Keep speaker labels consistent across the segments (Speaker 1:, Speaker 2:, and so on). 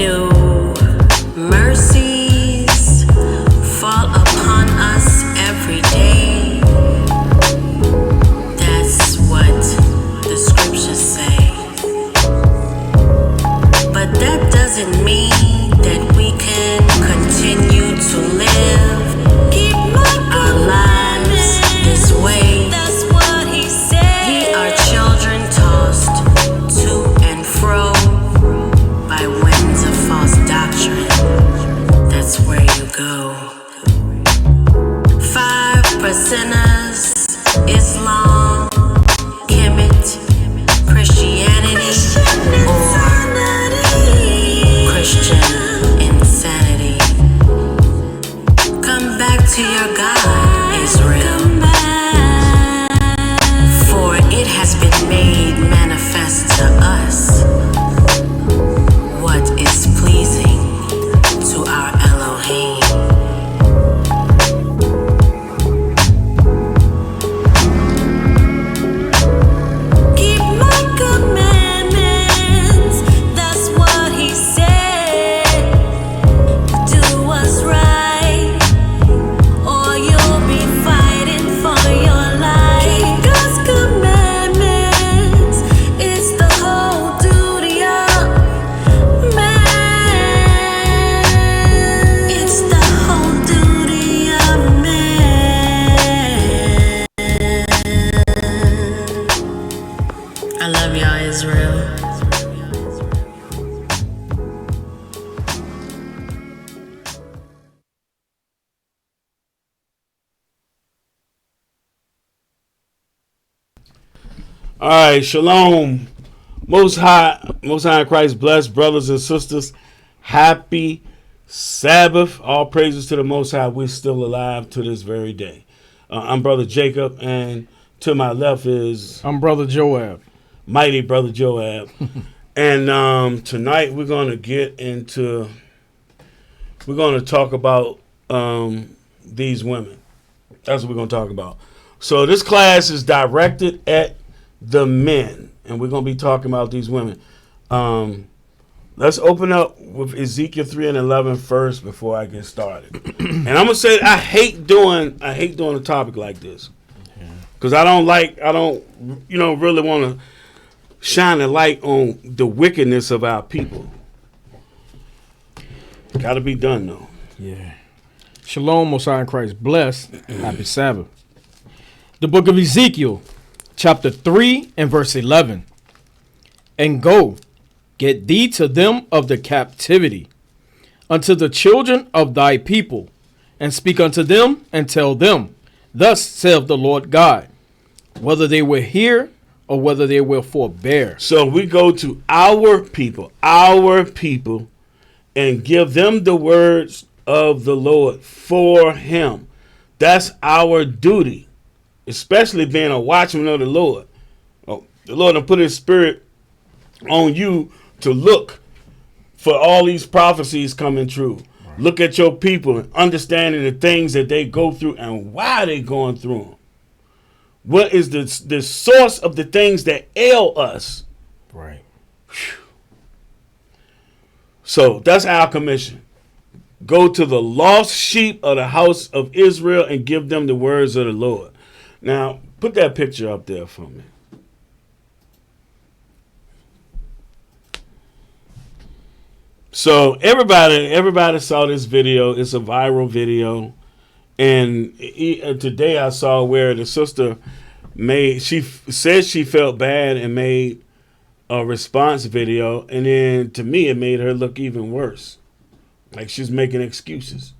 Speaker 1: New mercies fall upon us every day. That's what the scriptures say. But that doesn't mean that we can continue to live our lives this way. That's what he said. Ye are children tossed to and fro by winds of false doctrine. That's where you go. 5%ers, Islam, Kemet, Christianity, or Christian insanity. Come back to your God, Israel, for it has been made manifest to us what is pleasing to our Elohim. Keep my commandments, that's what he said. Do what's right, or you'll be fighting for your life. Keep God's commandments, it's the whole duty of man. It's the whole duty of man. I love y'all, Israel.
Speaker 2: All right, Shalom. Most High in Christ bless, brothers and sisters. Happy Sabbath. All praises to the Most High. We're still alive to this very day. I'm Brother Jacob, and to my left is
Speaker 3: I'm Brother Joab.
Speaker 2: mighty Brother Joab. And tonight we're going to talk about these women. That's what we're going to talk about. So this class is directed at the men, and we're going to be talking about these women. Let's open up with Ezekiel 3:11 first before I get started. And I'm gonna say I hate doing a topic like this because I don't really want to shine a light on the wickedness of our people. Got to be done though.
Speaker 3: Yeah. Shalom, Most High in Christ bless. Happy Sabbath. The book of Ezekiel, chapter 3 and verse 11. And go, get thee to them of the captivity, unto the children of thy people, and speak unto them, and tell them, thus saith the Lord God, whether they will hear or whether they will forbear.
Speaker 2: So we go to our people, and give them the words of the Lord for him. That's our duty, especially being a watchman of the Lord. Oh, the Lord will put his spirit on you to look for all these prophecies coming true. Right. Look at your people and understanding the things that they go through and why they going through them. What is the source of the things that ail us?
Speaker 3: Right.
Speaker 2: Whew. So that's our commission. Go to the lost sheep of the house of Israel and give them the words of the Lord. Now, put that picture up there for me. So everybody saw this video. It's a viral video. And today I saw where the sister she said she felt bad and made a response video. And then to me, it made her look even worse. Like she's making excuses.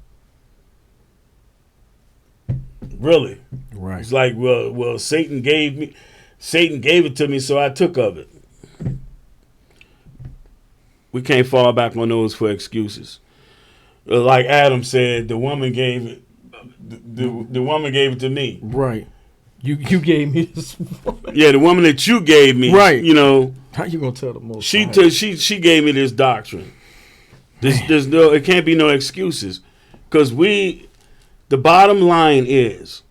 Speaker 2: Really?
Speaker 3: Right.
Speaker 2: It's like, well, Satan gave it to me, so I took of it. We can't fall back on those for excuses. Like Adam said, the woman gave it. The woman gave it to me.
Speaker 3: Right. You gave me this woman.
Speaker 2: Yeah, the woman that you gave me.
Speaker 3: Right.
Speaker 2: You know.
Speaker 3: How you gonna tell the most?
Speaker 2: She gave me this doctrine. It can't be no excuses, because the bottom line is,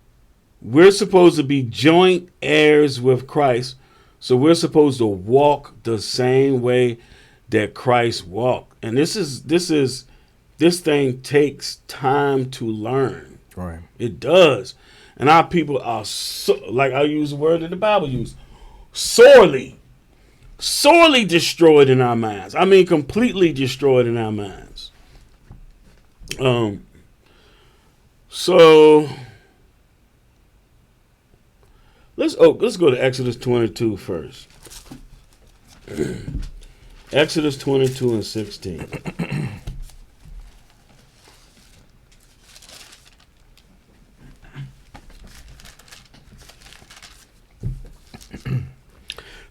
Speaker 2: we're supposed to be joint heirs with Christ, so we're supposed to walk the same way that Christ walked. And this thing takes time to learn.
Speaker 3: Right.
Speaker 2: It does. And our people are, like I use the word that the Bible used, sorely destroyed in our minds. I mean, completely destroyed in our minds. So let's go to Exodus 22 first. Exodus 22 and 16.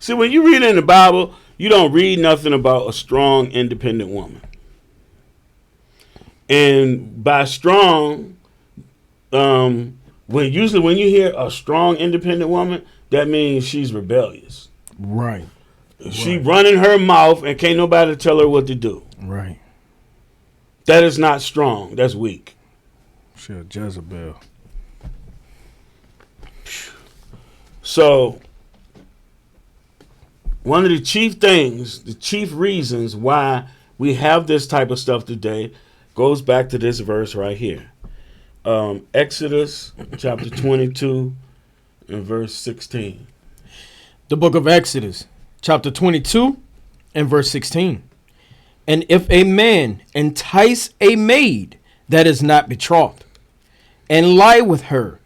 Speaker 2: See, when you read in the Bible, you don't read nothing about a strong, independent woman. And by strong, when you hear a strong, independent woman, that means she's rebellious.
Speaker 3: Right.
Speaker 2: She running her mouth and can't nobody tell her what to do.
Speaker 3: Right.
Speaker 2: That is not strong. That's weak.
Speaker 3: She a Jezebel.
Speaker 2: So, one of the chief reasons why we have this type of stuff today goes back to this verse right here. Exodus chapter 22 and verse 16.
Speaker 3: The book of Exodus, chapter 22 and verse 16. And if a man entice a maid that is not betrothed, and lie with her,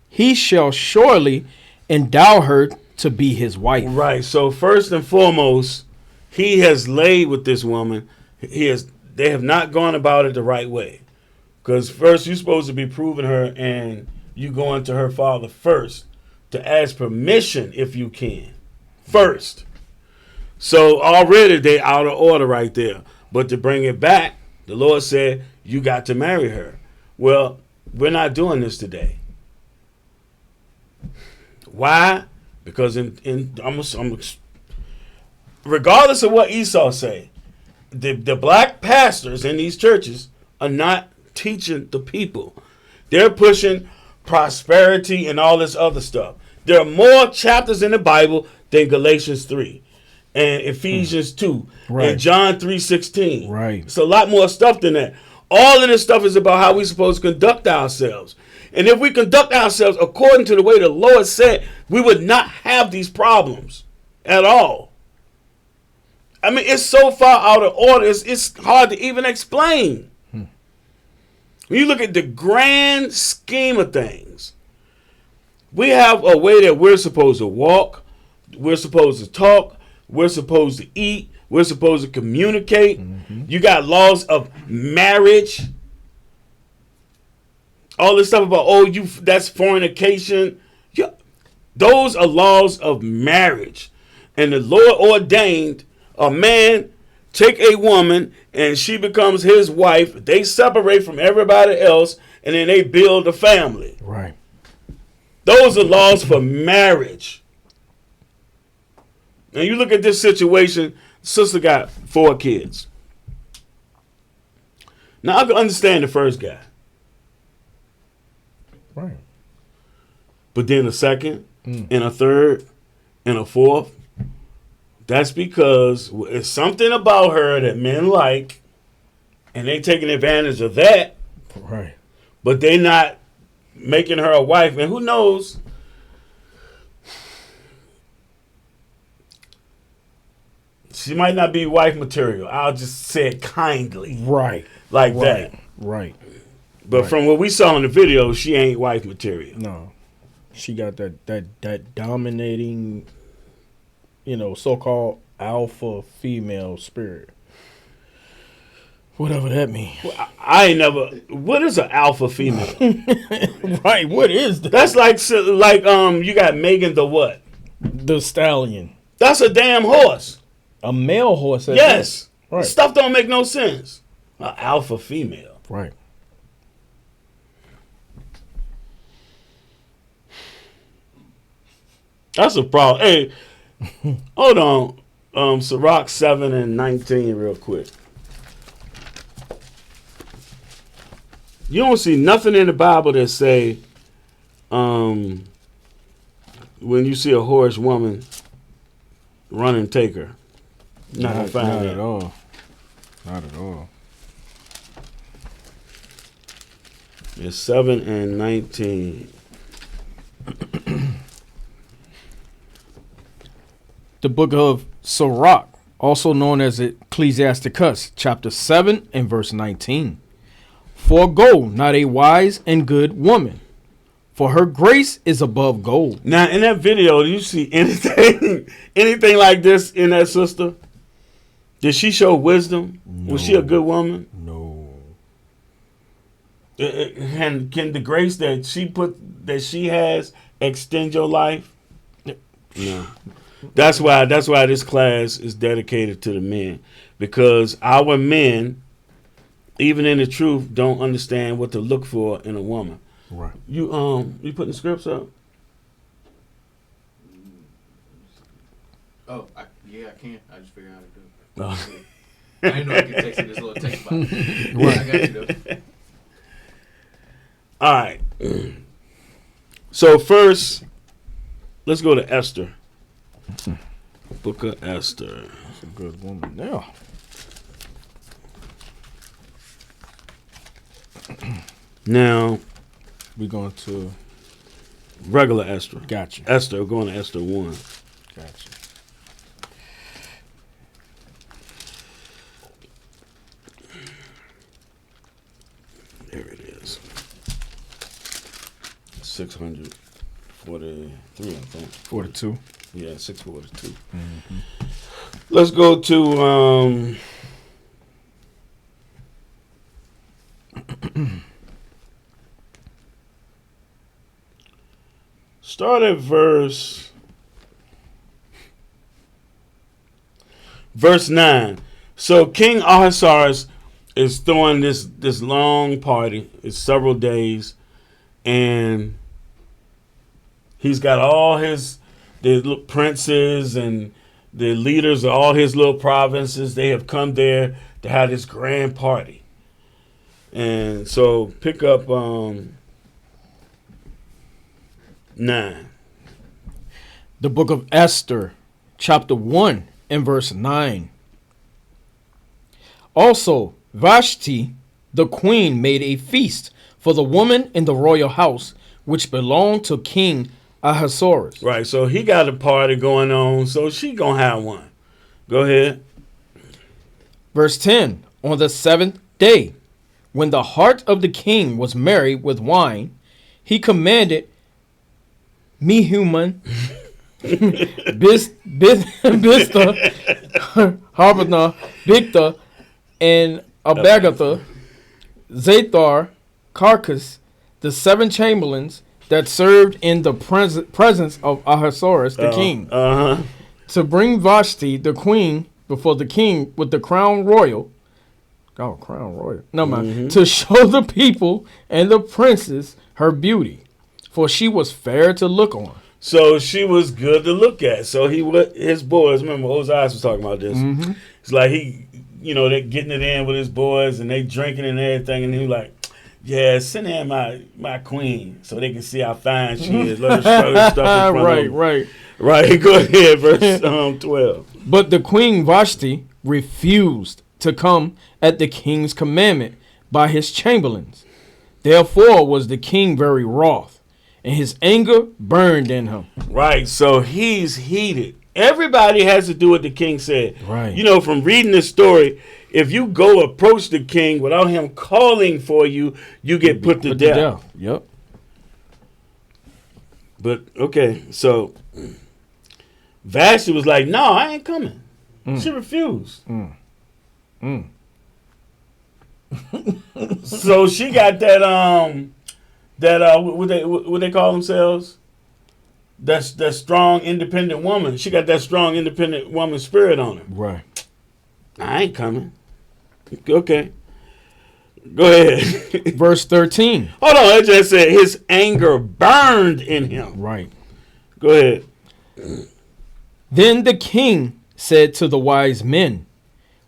Speaker 3: he shall surely endow her to be his wife.
Speaker 2: Right. So first and foremost, he has laid with this woman. They have not gone about it the right way. Because first you're supposed to be proving her, and you go into her father first to ask permission if you can. First. So already they out of order right there. But to bring it back, the Lord said, you got to marry her. Well, we're not doing this today. Why? Because regardless of what Esau say, the black pastors in these churches are not teaching the people. They're pushing prosperity and all this other stuff. There are more chapters in the Bible than Galatians 3 and Ephesians 2 and John 3:16.
Speaker 3: Right.
Speaker 2: It's a lot more stuff than that. All of this stuff is about how we're supposed to conduct ourselves. And if we conduct ourselves according to the way the Lord said, we would not have these problems at all. I mean, it's so far out of order, it's hard to even explain. When you look at the grand scheme of things, we have a way that we're supposed to walk, we're supposed to talk, we're supposed to eat, we're supposed to communicate. Mm-hmm. You got laws of marriage. All this stuff about, that's fornication. Yeah, those are laws of marriage. And the Lord ordained a man take a woman and she becomes his wife. They separate from everybody else and then they build a family.
Speaker 3: Right.
Speaker 2: Those are laws for marriage. And you look at this situation, sister got 4 kids. Now I can understand the first guy.
Speaker 3: Right.
Speaker 2: But then a second and a third and a fourth, that's because it's something about her that men like, and they taking advantage of that.
Speaker 3: Right.
Speaker 2: But they not making her a wife. And who knows? She might not be wife material. I'll just say it kindly.
Speaker 3: Right.
Speaker 2: Like that.
Speaker 3: Right.
Speaker 2: But from what we saw in the video, she ain't wife material.
Speaker 3: No. She got that dominating, so-called alpha female spirit. Whatever that means.
Speaker 2: Well, I ain't never. What is an alpha female?
Speaker 3: Right. What is that?
Speaker 2: That's like you got Megan the what?
Speaker 3: The stallion.
Speaker 2: That's a damn horse.
Speaker 3: A male horse.
Speaker 2: Yes.
Speaker 3: Right.
Speaker 2: Stuff don't make no sense. An alpha female.
Speaker 3: Right.
Speaker 2: That's a problem. Hey, hold on. Sirach 7 and 19 real quick. You don't see nothing in the Bible that say when you see a whorish woman, run and take her. Not gonna find
Speaker 3: Not
Speaker 2: that.
Speaker 3: at all. Not at all.
Speaker 2: It's 7 and 19.
Speaker 3: The book of Sirach, also known as Ecclesiasticus, chapter 7 and verse 19. Forgo not a wise and good woman, for her grace is above gold.
Speaker 2: Now, in that video, do you see anything like this in that sister? Did she show wisdom?
Speaker 3: No.
Speaker 2: Was she a good woman?
Speaker 3: No.
Speaker 2: Can the grace that she has extend your life? No. That's why this class is dedicated to the men, because our men, even in the truth, don't understand what to look for in a woman.
Speaker 3: Right.
Speaker 2: You putting the scripts up?
Speaker 4: Oh, yeah, I can. I just figured out how to do it.
Speaker 2: Oh.
Speaker 4: I didn't know I could text in this little text box.
Speaker 3: Right.
Speaker 4: I got you though.
Speaker 2: All right. So first, let's go to Esther. Book of Esther.
Speaker 3: That's a good woman. Yeah.
Speaker 2: Now,
Speaker 3: We're going to.
Speaker 2: regular Esther.
Speaker 3: Gotcha.
Speaker 2: Esther, we're going to Esther 1.
Speaker 3: Gotcha.
Speaker 2: There it is. 643, I think.
Speaker 3: 42.
Speaker 2: Yeah, 642. Let's go to start at verse 9. So King Ahasuerus is throwing this long party. It's several days, and he's got all the princes and the leaders of all his little provinces. They have come there to have this grand party. And so pick up 9.
Speaker 3: The book of Esther, chapter 1 and verse 9. Also, Vashti, the queen, made a feast for the woman in the royal house, which belonged to King Ahasuerus.
Speaker 2: Right, so he got a party going on, so she gonna have one. Go ahead.
Speaker 3: Verse 10. On the 7th day, when the heart of the king was merry with wine, he commanded Mehuman, Bista, Harbana, Bigtha, and Abagatha, Zathar, Carcass, the 7 chamberlains that served in the presence of Ahasuerus the king, to bring Vashti the queen before the king with the crown royal. Oh, crown royal. No, man. To show the people and the princes her beauty, for she was fair to look on.
Speaker 2: So she was good to look at. So his boys, remember Ozias was talking about this. It's like they're getting it in with his boys and they drinking and everything, and he was like, yeah, send in my queen so they can see how fine she is. Let her show her stuff in front of them. Right, go ahead, verse 12.
Speaker 3: But the queen Vashti refused to come at the king's commandment by his chamberlains. Therefore was the king very wroth, and his anger burned in him.
Speaker 2: Right, so he's heated. Everybody has to do what the king said.
Speaker 3: Right.
Speaker 2: You know, from reading this story, if you go approach the king without him calling for you, you get put to death.
Speaker 3: Yep.
Speaker 2: But, okay, so Vashti was like, no, I ain't coming. She refused. So she got what they call themselves? That strong, independent woman. She got that strong, independent woman spirit on her.
Speaker 3: Right.
Speaker 2: I ain't coming. Okay. Go ahead.
Speaker 3: Verse 13.
Speaker 2: Hold on. It just said his anger burned in him.
Speaker 3: Right.
Speaker 2: Go ahead.
Speaker 3: Then the king said to the wise men,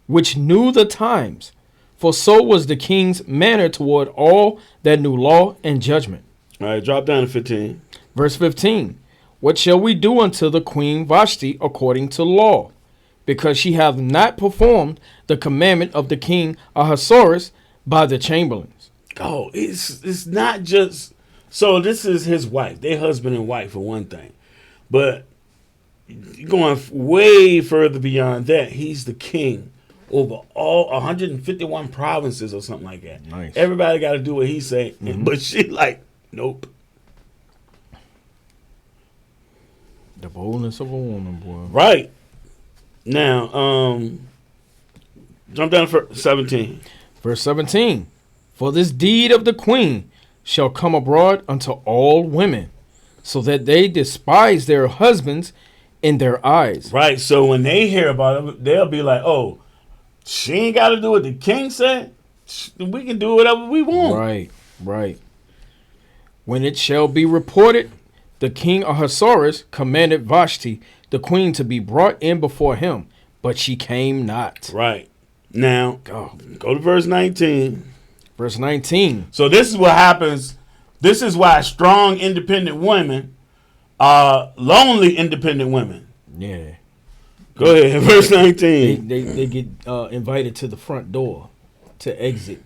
Speaker 3: which knew the times, for so was the king's manner toward all that knew law and judgment.
Speaker 2: All right, drop down to 15.
Speaker 3: Verse 15. What shall we do unto the queen Vashti according to law? because she hath not performed the commandment of the king Ahasuerus by the chamberlains.
Speaker 2: Oh, it's not just so. This is his wife. They husband and wife for one thing, but going way further beyond that, he's the king over all 151 provinces or something like that.
Speaker 3: Nice.
Speaker 2: Everybody got to do what he say, but she like, nope.
Speaker 3: The boldness of a woman, boy.
Speaker 2: Right now, jump down to 17.
Speaker 3: Verse 17. For this deed of the queen shall come abroad unto all women, so that they despise their husbands in their eyes.
Speaker 2: Right. So when they hear about it, they'll be like, "Oh, she ain't got to do what the king said. We can do whatever we want."
Speaker 3: Right, right. When it shall be reported, the king Ahasuerus commanded Vashti, the queen, to be brought in before him, but she came not.
Speaker 2: Right. Now, go to verse 19.
Speaker 3: Verse 19.
Speaker 2: So this is what happens. This is why strong, independent women are lonely, independent women.
Speaker 3: Yeah.
Speaker 2: Go ahead. Verse 19.
Speaker 3: They get invited to the front door to exit.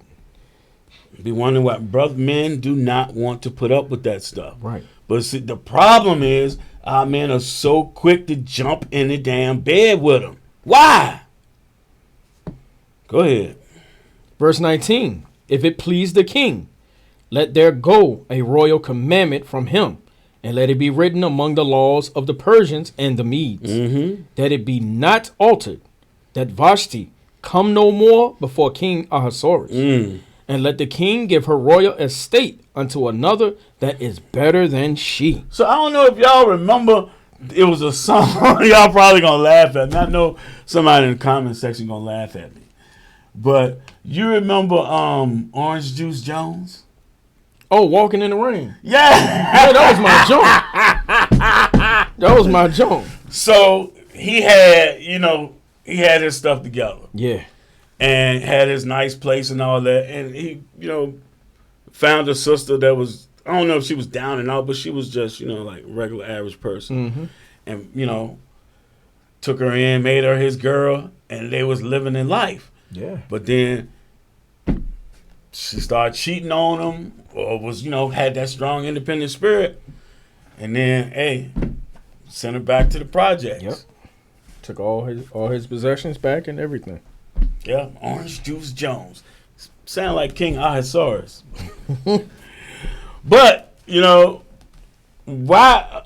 Speaker 2: Be wondering why men do not want to put up with that stuff.
Speaker 3: Right.
Speaker 2: But see, the problem is our men are so quick to jump in the damn bed with them. Why? Go ahead.
Speaker 3: Verse 19. If it please the king, let there go a royal commandment from him, and let it be written among the laws of the Persians and the Medes, that it be not altered, that Vashti come no more before King Ahasuerus. And let the king give her royal estate unto another that is better than she.
Speaker 2: So I don't know if y'all remember, it was a song. Y'all probably gonna laugh at me. I know somebody in the comment section gonna laugh at me. But you remember Orange Juice Jones?
Speaker 3: Oh, Walking in the Rain.
Speaker 2: Yeah.
Speaker 3: Yeah, that was my joint. That was my joint.
Speaker 2: So he had his stuff together.
Speaker 3: Yeah.
Speaker 2: And had his nice place and all that. And he, found a sister that was, I don't know if she was down and out, but she was just, like regular average person. And, took her in, made her his girl, and they was living in life.
Speaker 3: Yeah.
Speaker 2: But then she started cheating on him or was, had that strong independent spirit. And then, hey, sent her back to the projects.
Speaker 3: Yep. Took all his possessions back and everything.
Speaker 2: Yeah, Orange Juice Jones. Sound like King Ahasuerus. But, why?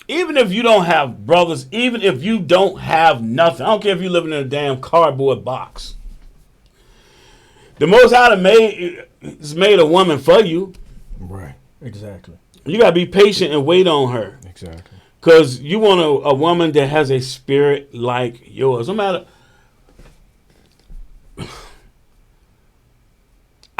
Speaker 2: Even if you don't have brothers, even if you don't have nothing, I don't care if you're living in a damn cardboard box. The Most High has made a woman for you.
Speaker 3: Right. Exactly.
Speaker 2: You got to be patient and wait on her.
Speaker 3: Exactly.
Speaker 2: Because you want a woman that has a spirit like yours. No matter.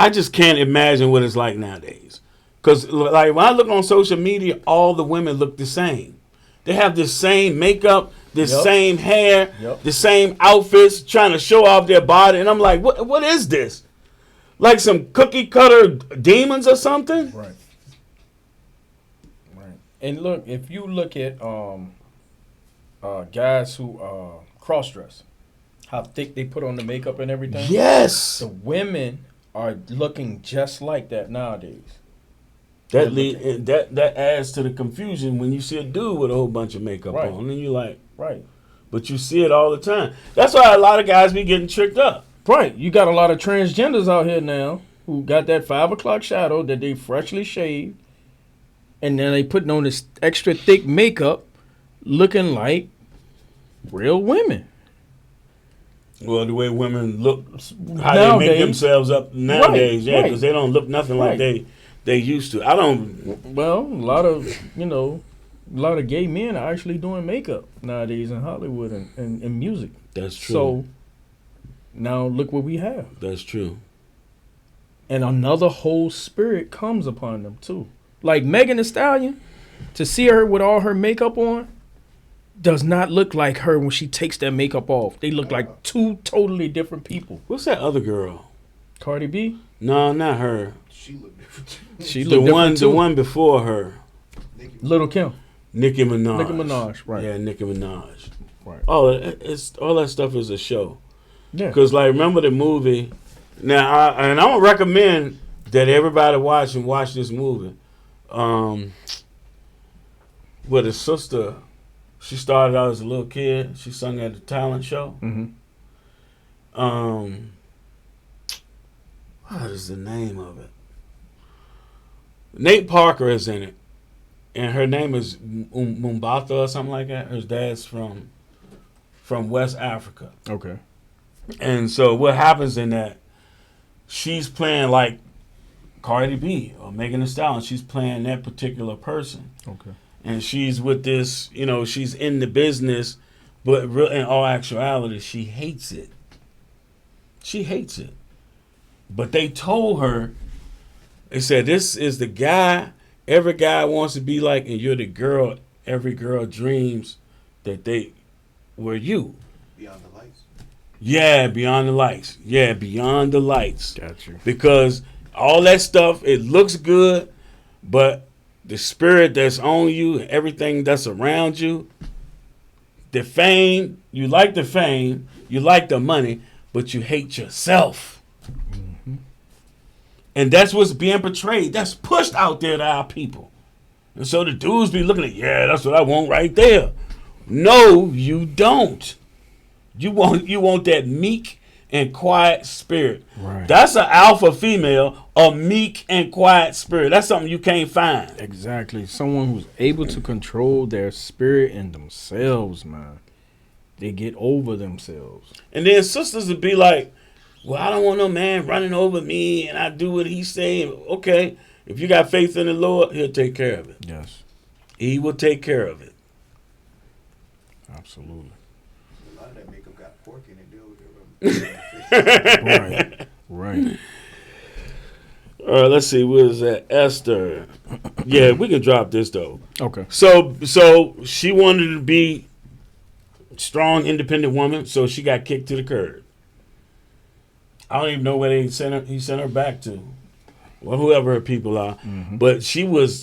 Speaker 2: I just can't imagine what it's like nowadays. Because like when I look on social media, all the women look the same. They have the same makeup, the same hair, the same outfits, trying to show off their body. And I'm like, what is this? Like some cookie cutter demons or something?
Speaker 3: Right. Right. And look, if you look at guys who cross dress, how thick they put on the makeup and everything.
Speaker 2: Yes.
Speaker 3: The women are looking just like that nowadays.
Speaker 2: That adds to the confusion when you see a dude with a whole bunch of makeup
Speaker 3: Right.
Speaker 2: on, and you're like,
Speaker 3: Right.
Speaker 2: but you see it all the time. That's why a lot of guys be getting tricked up.
Speaker 3: Right. You got a lot of transgenders out here now who got that 5 o'clock shadow that they freshly shaved, and then they putting on this extra thick makeup, looking like real women.
Speaker 2: Well, the way women look, how
Speaker 3: Nowadays.
Speaker 2: they make themselves up nowadays,
Speaker 3: Right,
Speaker 2: yeah,
Speaker 3: right.
Speaker 2: because they don't look nothing like
Speaker 3: Right.
Speaker 2: they used to. I don't.
Speaker 3: Well, a lot of gay men are actually doing makeup nowadays in Hollywood and music.
Speaker 2: That's true.
Speaker 3: So now look what we have.
Speaker 2: That's true.
Speaker 3: And another whole spirit comes upon them too. Like Megan Thee Stallion, to see her with all her makeup on, does not look like her when she takes that makeup off. They look like two totally different people.
Speaker 2: What's that other girl?
Speaker 3: Cardi B?
Speaker 2: No, not her.
Speaker 4: She looked different.
Speaker 3: She
Speaker 2: The
Speaker 3: look
Speaker 2: one,
Speaker 3: different
Speaker 2: the
Speaker 3: too.
Speaker 2: one before her,
Speaker 3: Little Kim.
Speaker 2: Nicki Minaj.
Speaker 3: Nicki Minaj, right.
Speaker 2: Yeah, Nicki Minaj.
Speaker 3: Right.
Speaker 2: Oh, it's all that stuff is a show.
Speaker 3: Yeah.
Speaker 2: Because, like, remember the movie? Now, and I'm going to recommend that everybody watch this movie. With his sister, she started out as a little kid. She sung at the talent show.
Speaker 3: Mm-hmm.
Speaker 2: What is the name of it? Nate Parker is in it. And her name is Mumbata or something like that. Her dad's from West Africa.
Speaker 3: Okay.
Speaker 2: And so what happens in that, she's playing like Cardi B or Megan Thee Stallion. She's playing that particular person.
Speaker 3: Okay.
Speaker 2: And she's with this, she's in the business, but in all actuality, she hates it. She hates it. But they told her, they said, this is the guy every guy wants to be like, and you're the girl every girl dreams that they were you.
Speaker 4: Beyond the lights.
Speaker 2: Yeah, beyond the lights. Yeah, beyond the lights.
Speaker 3: Got you.
Speaker 2: Because all that stuff, it looks good, but the spirit that's on you, everything that's around you, the fame, you like the fame, you like the money, but you hate yourself.
Speaker 3: Mm-hmm.
Speaker 2: And that's what's being portrayed. That's pushed out there to our people. And so the dudes be looking at, yeah, that's what I want right there. No, you don't. You want that meek and quiet spirit.
Speaker 3: Right.
Speaker 2: That's an alpha female, a meek and quiet spirit. That's something you can't find.
Speaker 3: Exactly. Someone who's able to control their spirit and themselves, man. They get over themselves.
Speaker 2: And then sisters would be like, well, I don't want no man running over me and I do what he's saying. Okay, if you got faith in the Lord, he'll take care of it.
Speaker 3: Yes.
Speaker 2: He will take care of it.
Speaker 3: Absolutely.
Speaker 4: A lot of that makeup got pork in it, dude.
Speaker 3: Right. Right.
Speaker 2: All right, let's see. What is that? Esther. Yeah, we can drop this, though.
Speaker 3: Okay.
Speaker 2: So she wanted to be a strong, independent woman, so she got kicked to the curb. I don't even know where he sent her back to. Well, whoever her people are.
Speaker 3: Mm-hmm.
Speaker 2: But she was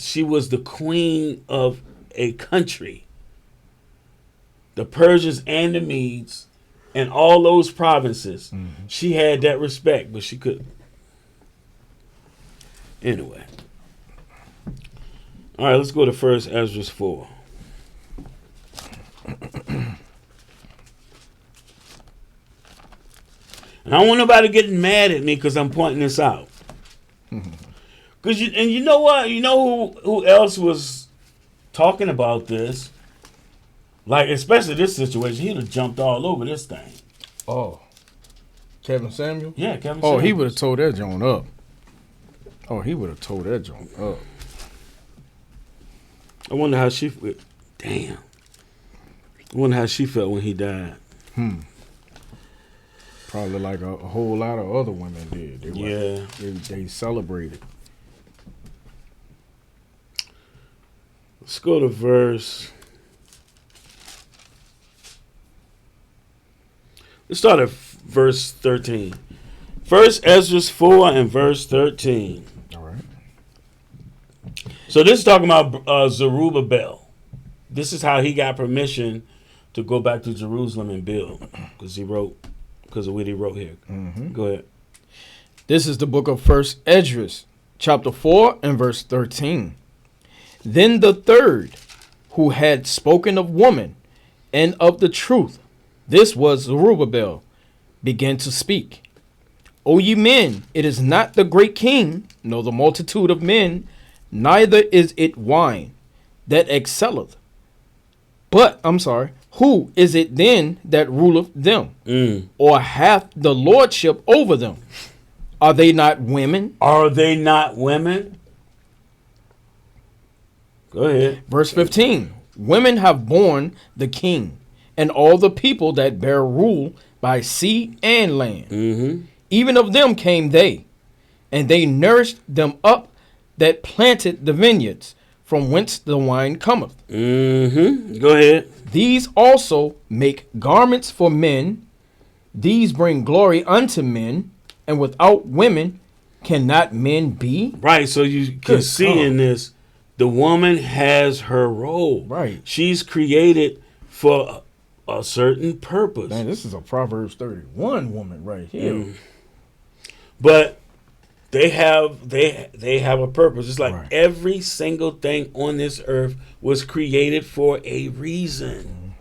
Speaker 2: the queen of a country. The Persians and the Medes and all those provinces.
Speaker 3: Mm-hmm.
Speaker 2: She had that respect, but she couldn't. Anyway. All right, let's go to 1 Ezra 4. And I don't want nobody getting mad at me because I'm pointing this out. Cause you know what? You know who else was talking about this? Like, especially this situation, he'd have jumped all over this thing.
Speaker 3: Oh. Kevin Samuel?
Speaker 2: Yeah, Kevin
Speaker 3: Oh, he
Speaker 2: Samuels.
Speaker 3: would have tore that joint up. Oh, he would have tore that joint up.
Speaker 2: I wonder how she. Damn. I wonder how she felt when he died.
Speaker 3: Probably like a whole lot of other women did. They were,
Speaker 2: Yeah.
Speaker 3: They celebrated.
Speaker 2: Let's go to verse. Let's start at verse 13. 1 Ezra 4 and verse 13.
Speaker 3: All right.
Speaker 2: So this is talking about Zerubbabel. This is how he got permission to go back to Jerusalem and build, because of what he wrote here.
Speaker 3: Mm-hmm.
Speaker 2: Go ahead.
Speaker 3: This is the book of 1 Esdras, chapter 4 and verse 13. Then the third, who had spoken of woman and of the truth, this was Zerubbabel, began to speak. O ye men, it is not the great king, nor the multitude of men, neither is it wine that excelleth. But, who is it then that ruleth them, or hath the lordship over them? Are they not women?
Speaker 2: Are they not women? Go ahead.
Speaker 3: Verse 15. Women have borne the king, and all the people that bear rule by sea and land.
Speaker 2: Mm-hmm.
Speaker 3: Even of them came they, and they nourished them up that planted the vineyards, from whence the wine cometh.
Speaker 2: Mm-hmm. Go ahead.
Speaker 3: These also make garments for men. These bring glory unto men, and without women cannot men be?
Speaker 2: Right, so you can
Speaker 3: Good
Speaker 2: see
Speaker 3: God.
Speaker 2: in this, the woman has her role.
Speaker 3: Right.
Speaker 2: She's created for a certain purpose.
Speaker 3: Man, this is a Proverbs 31 woman right here.
Speaker 2: But they have a purpose. It's like
Speaker 3: Right.
Speaker 2: every single thing on this earth was created for a reason.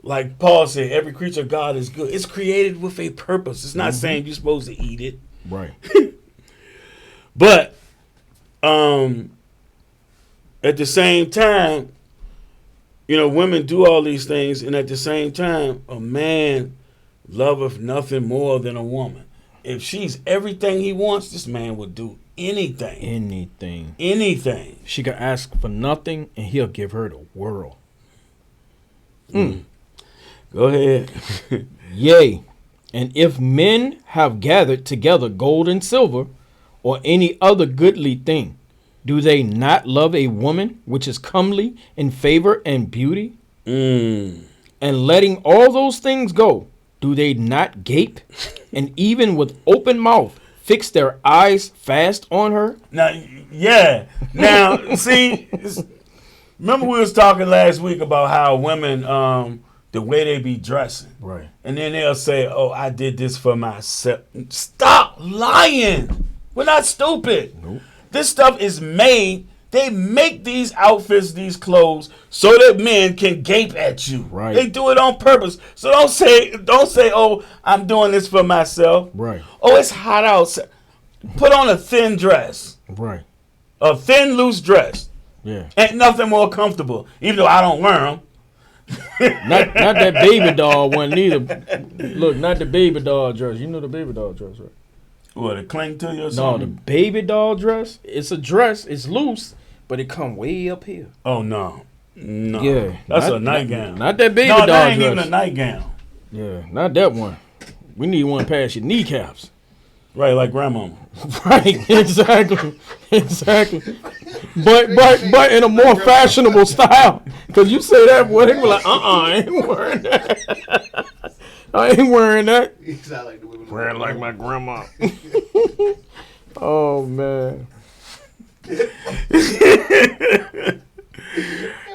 Speaker 2: Like Paul said, every creature of God is good. It's created with a purpose. It's not saying you're supposed to eat it.
Speaker 3: Right.
Speaker 2: But at the same time, you know, women do all these things, and at the same time, a man loveth nothing more than a woman. If she's everything he wants, this man would do anything.
Speaker 3: Anything.
Speaker 2: Anything.
Speaker 3: She could ask for nothing, and he'll give her the world.
Speaker 2: Go ahead.
Speaker 3: Yea, and if men have gathered together gold and silver, or any other goodly thing, do they not love a woman which is comely in favor and beauty? And letting all those things go, do they not gape, and even with open mouth fix their eyes fast on her?
Speaker 2: Now, yeah. Now, see, remember we was talking last week about how women, the way they be dressing.
Speaker 3: Right.
Speaker 2: And then they'll say, oh, I did this for myself. Stop lying. We're not stupid.
Speaker 3: Nope.
Speaker 2: This stuff is made. They make these outfits, these clothes, so that men can gape at you.
Speaker 3: Right.
Speaker 2: They do it on purpose. So don't say, oh, I'm doing this for myself.
Speaker 3: Right.
Speaker 2: Oh, it's hot outside. Put on a thin dress.
Speaker 3: Right.
Speaker 2: A thin, loose dress.
Speaker 3: Yeah.
Speaker 2: Ain't nothing more comfortable, even though I don't wear them.
Speaker 3: Not that baby doll one neither. Look, not the baby doll dress. You know the baby doll dress, right?
Speaker 2: What, it cling to you or
Speaker 3: No,
Speaker 2: something?
Speaker 3: the baby doll dress. It's a dress. It's loose, but it come way up here.
Speaker 2: Oh, no. No.
Speaker 3: Yeah,
Speaker 2: That's
Speaker 3: not-
Speaker 2: a nightgown.
Speaker 3: Not that baby
Speaker 2: No,
Speaker 3: doll
Speaker 2: that ain't
Speaker 3: dress.
Speaker 2: even a nightgown.
Speaker 3: Yeah, not that one. We need one past your kneecaps.
Speaker 2: Right, like grandmama.
Speaker 3: Right, exactly. But in a more fashionable style. Because you say that, boy, they be like, I ain't wearing that. I ain't wearing that.
Speaker 4: You sound like the women.
Speaker 3: Wearing like my grandma. Oh, man.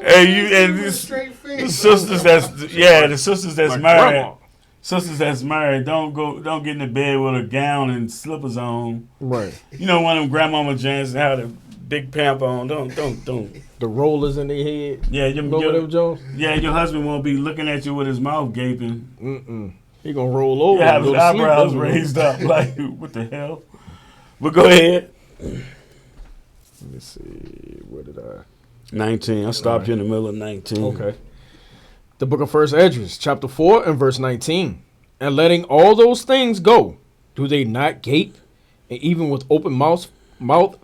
Speaker 2: Hey, you and this,
Speaker 4: Straight
Speaker 2: the
Speaker 4: face.
Speaker 2: sisters the sisters that's
Speaker 3: My
Speaker 2: married.
Speaker 3: grandma.
Speaker 2: Sisters that's married, don't get in the bed with a gown and slippers on.
Speaker 3: Right.
Speaker 2: You know, one of them grandmama jeans that have the big pamper on. Don't.
Speaker 3: The rollers in their head.
Speaker 2: Yeah,
Speaker 3: Remember them, Jones?
Speaker 2: your husband won't be looking at you with his mouth gaping.
Speaker 3: Mm-mm. He gonna roll over.
Speaker 2: You have
Speaker 3: and
Speaker 2: his
Speaker 3: go to sleep.
Speaker 2: eyebrows
Speaker 3: That's what-
Speaker 2: raised up. Like, what the hell? But go ahead.
Speaker 3: Let me see. Where did I?
Speaker 2: 19. I stopped you in the middle of 19.
Speaker 3: Okay. The book of First Esdras, chapter 4 and verse 19. And letting all those things go, do they not gape, and even with open mouth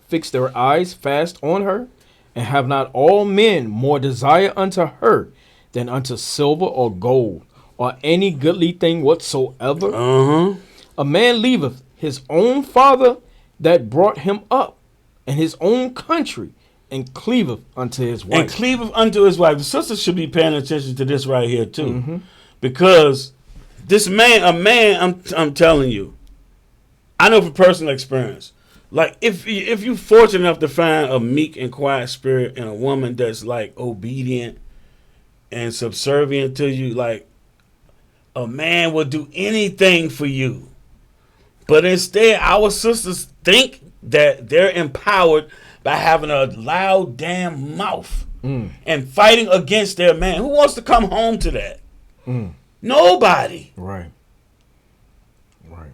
Speaker 3: fix their eyes fast on her? And have not all men more desire unto her than unto silver or gold, or any goodly thing whatsoever? A man leaveth his own father that brought him up, and his own country, and cleaveth unto his wife.
Speaker 2: And cleaveth unto his wife. The sisters should be paying attention to this right here too,
Speaker 3: Mm-hmm.
Speaker 2: because this man, I'm telling you, I know from personal experience. Like if you're fortunate enough to find a meek and quiet spirit and a woman that's like obedient and subservient to you, like a man will do anything for you. But instead, our sisters think that they're empowered by having a loud damn mouth and fighting against their man. Who wants to come home to that? Nobody.
Speaker 3: Right. Right.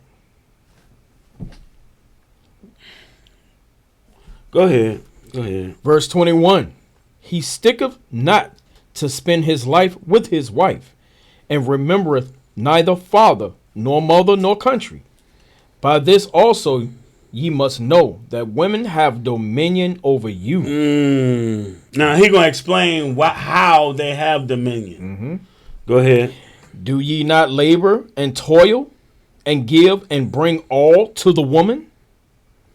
Speaker 2: Go ahead.
Speaker 3: Verse 21. He sticketh not to spend his life with his wife, and remembereth neither father, nor mother, nor country. By this also ye must know that women have dominion over you.
Speaker 2: Now he gonna explain how they have dominion. Go ahead.
Speaker 3: Do ye not labor and toil, and give and bring all to the woman?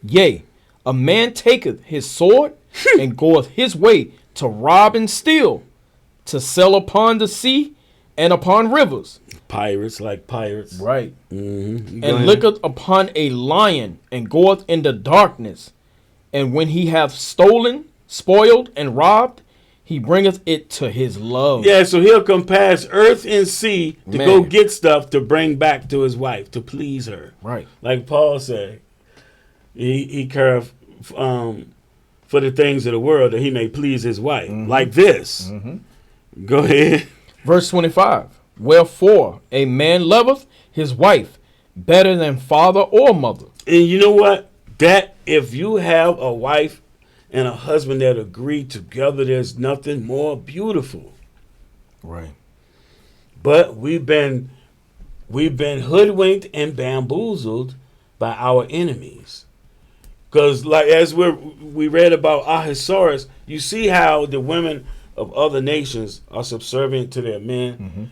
Speaker 3: Yea, a man taketh his sword, and goeth his way to rob and steal, to sell upon the sea and upon rivers.
Speaker 2: Pirates, like pirates.
Speaker 3: Right.
Speaker 2: Mm-hmm.
Speaker 3: And looketh upon a lion, and goeth into darkness. And when he hath stolen, spoiled, and robbed, He bringeth it to his love.
Speaker 2: Yeah, so he'll come past earth and sea to
Speaker 3: Man.
Speaker 2: go get stuff to bring back to his wife, to please her.
Speaker 3: Right.
Speaker 2: Like Paul said, he careth for the things of the world that he may please his wife. Like this. Go ahead.
Speaker 3: Verse 25. Wherefore a man loveth his wife better than father or mother.
Speaker 2: And you know what? That if you have a wife and a husband that agree together, there's nothing more beautiful.
Speaker 3: Right.
Speaker 2: But we've been hoodwinked and bamboozled by our enemies. Because like as we read about Ahasuerus, you see how the women of other nations are subservient to their men.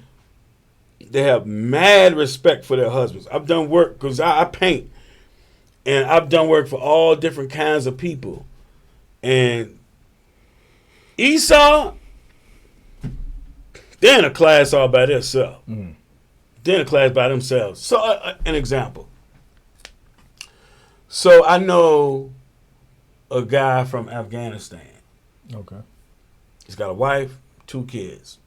Speaker 2: They have mad respect for their husbands. I've done work because I paint, and I've done work for all different kinds of people. And Esau, they're in a class all by themselves. They're in a class by themselves. So, an example. So, I know a guy from Afghanistan.
Speaker 3: Okay.
Speaker 2: He's got a wife, 2 kids.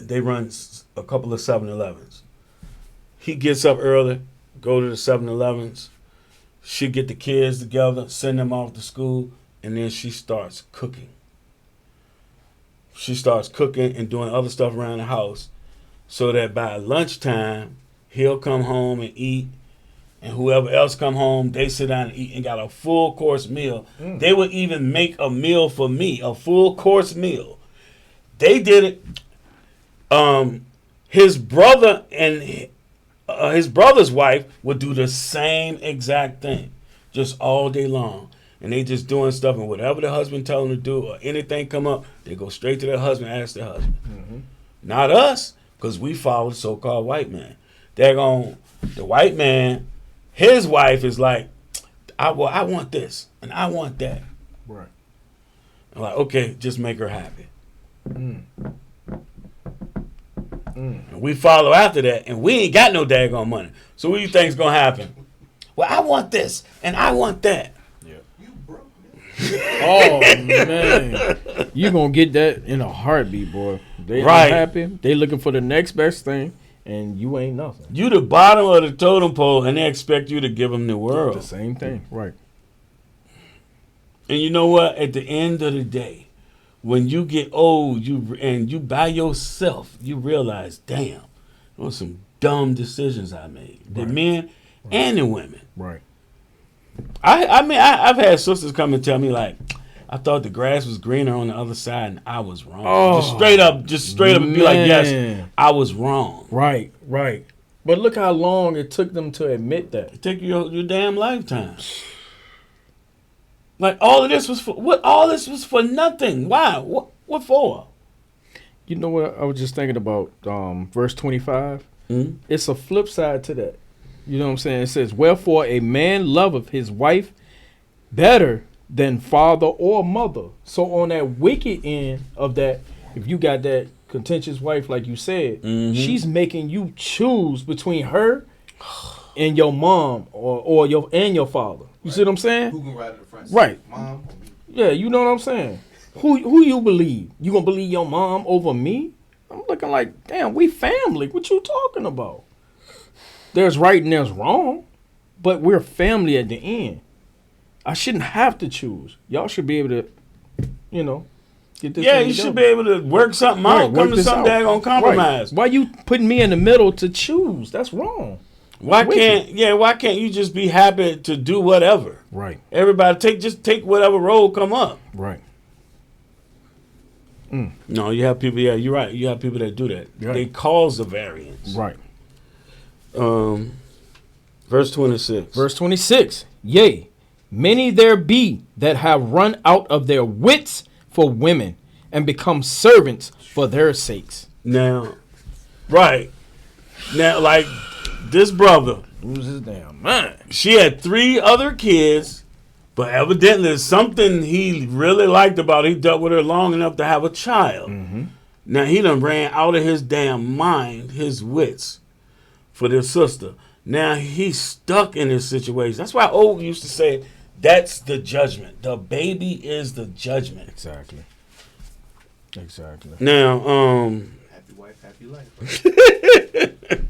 Speaker 2: They run a couple of 7-Elevens. He gets up early, go to the 7-Elevens. She get the kids together, send them off to school, and then she starts cooking. She starts cooking and doing other stuff around the house so that by lunchtime, he'll come home and eat, and whoever else come home, they sit down and eat and got a full course meal. They would even make a meal for me, a full course meal. They did it. His brother and his brother's wife would do the same exact thing, just all day long. And they just doing stuff, and whatever the husband tell them to do or anything come up, they go straight to their husband, ask their husband. Not us, because we follow the so-called white man. The white man, his wife is like, I want this, and I want that.
Speaker 3: Right.
Speaker 2: I'm like, okay, just make her happy. And we follow after that, and we ain't got no daggone money. So what do you think's going to happen? Well, I want this, and I want that.
Speaker 4: You broke.
Speaker 3: Oh, man. You going to get that in a heartbeat, boy. They
Speaker 2: Right.
Speaker 3: unhappy. They looking for the next best thing, and you ain't nothing.
Speaker 2: You the bottom of the totem pole, and they expect you to give them the world.
Speaker 3: The same thing. Right.
Speaker 2: And you know what? At the end of the day, when you get old, you by yourself, you realize, damn, those some dumb decisions I made. The
Speaker 3: Right.
Speaker 2: men and the women.
Speaker 3: Right.
Speaker 2: I've had sisters come and tell me like, I thought the grass was greener on the other side, and I was wrong.
Speaker 3: Oh,
Speaker 2: just straight up and be like, yes,
Speaker 3: man.
Speaker 2: I was wrong.
Speaker 3: Right. Right. But look how long it took them to admit that.
Speaker 2: It took your damn lifetime. Like all of this was for what? All this was for nothing. Why? What for?
Speaker 3: You know what I was just thinking about? Verse 25. It's a flip side to that. You know what I'm saying? It says, wherefore a man loveth his wife better than father or mother. So on that wicked end of that, if you got that contentious wife, like you said, she's making you choose between her and your mom or your father. You see what I'm saying?
Speaker 4: Who can ride in the front seat?
Speaker 3: Right.
Speaker 4: Mom or me?
Speaker 3: Yeah, you know what I'm saying. Who you believe? You gonna believe your mom over me? I'm looking like, damn, we family. What you talking about? There's right and there's wrong, but we're family at the end. I shouldn't have to choose. Y'all should be able to, get this.
Speaker 2: Yeah,
Speaker 3: thing
Speaker 2: you should
Speaker 3: together.
Speaker 2: be able to work something out,
Speaker 3: work
Speaker 2: come to
Speaker 3: this
Speaker 2: some
Speaker 3: out.
Speaker 2: daggone compromise.
Speaker 3: Right. Why you putting me in the middle to choose? That's wrong.
Speaker 2: Why
Speaker 3: Wicked.
Speaker 2: can't you just be happy to do whatever?
Speaker 3: Right.
Speaker 2: Everybody take whatever role come up.
Speaker 3: Right.
Speaker 2: No, you have people. Yeah, you're right. You have people that do that.
Speaker 3: Right.
Speaker 2: They cause the variance.
Speaker 3: Right.
Speaker 2: Verse 26.
Speaker 3: Verse 26. Yea, many there be that have run out of their wits for women and become servants for their sakes.
Speaker 2: Now, right now, like this brother,
Speaker 3: Lose his damn mind.
Speaker 2: she had 3 other kids, but evidently there's something he really liked about her. He dealt with her long enough to have a child. Now he done ran out of his damn mind, his wits, for this sister. Now he's stuck in this situation. That's why old used to say, that's the judgment. The baby is the judgment.
Speaker 3: Exactly. Exactly.
Speaker 2: Now,
Speaker 4: Happy wife, happy life.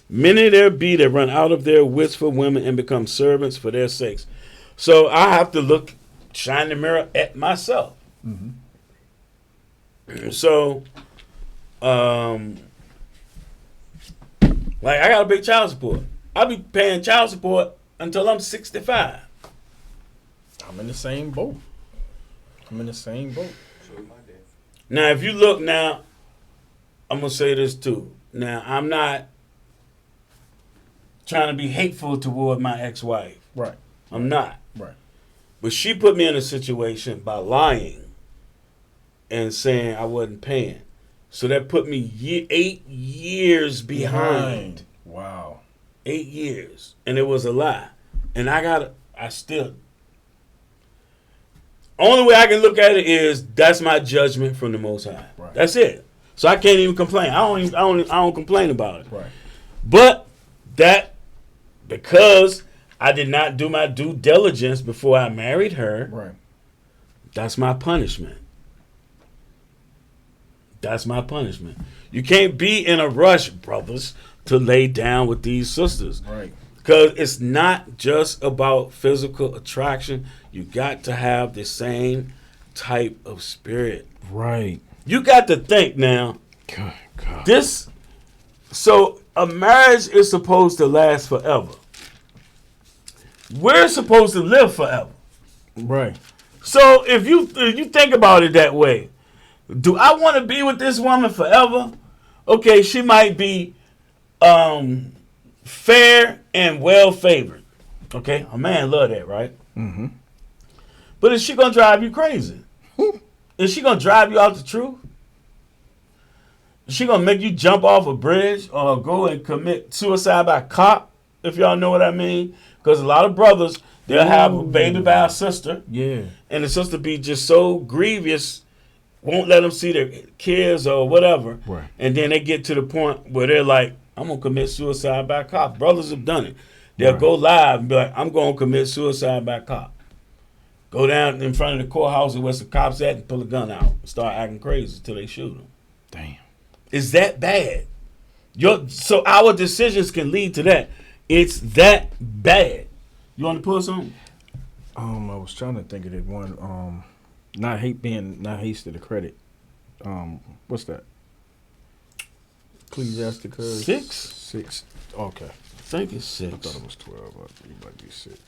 Speaker 2: many there be that run out of their wits for women and become servants for their sakes. So I have to shine the mirror at myself. So, like I got to pay child support. I'll be paying child support until I'm 65.
Speaker 3: I'm in the same boat.
Speaker 4: So is my dad.
Speaker 2: Now, if you look now, I'm going to say this too. Now, I'm not trying to be hateful toward my ex-wife.
Speaker 3: Right.
Speaker 2: I'm not.
Speaker 3: Right.
Speaker 2: But she put me in a situation by lying and saying I wasn't paying. So that put me 8 years behind.
Speaker 3: Wow.
Speaker 2: 8 years. And it was a lie. And only way I can look at it is that's my judgment from the Most High.
Speaker 3: Right.
Speaker 2: That's it. So I can't even complain. I don't complain about it.
Speaker 3: Right.
Speaker 2: But because I did not do my due diligence before I married her,
Speaker 3: Right.
Speaker 2: that's my punishment. That's my punishment. You can't be in a rush, brothers, to lay down with these sisters.
Speaker 3: Right.
Speaker 2: Because it's not just about physical attraction. You got to have the same type of spirit.
Speaker 3: Right.
Speaker 2: You got to think now.
Speaker 3: God.
Speaker 2: So a marriage is supposed to last forever. We're supposed to live forever.
Speaker 3: Right.
Speaker 2: So if you think about it that way, do I want to be with this woman forever? Okay, she might be fair and well favored. Okay, a man love that, right?
Speaker 3: Mm-hmm.
Speaker 2: But is she gonna drive you crazy? Is she gonna drive you out the truth? Is she gonna make you jump off a bridge or go and commit suicide by cop? If y'all know what I mean, because a lot of brothers they'll have a baby by a sister,
Speaker 3: Yeah.
Speaker 2: and the sister be just so grievous, won't let them see their kids or whatever,
Speaker 3: Right.
Speaker 2: and then they get to the point where they're like, I'm gonna commit suicide by cop. Brothers have done it. They'll
Speaker 3: Right.
Speaker 2: go live and be like, I'm gonna commit suicide by cop. Go down in front of the courthouse where some cops at and pull a gun out and start acting crazy till they shoot them.
Speaker 3: Damn.
Speaker 2: Is that bad? So our decisions can lead to that. It's that bad. You want to pull something?
Speaker 3: I was trying to think of that one. Not hasty to credit. What's that? Ecclesiasticus
Speaker 2: 6?
Speaker 3: 6. Okay.
Speaker 2: I think it's
Speaker 3: I
Speaker 2: 6.
Speaker 3: thought it was 12. It might be 6.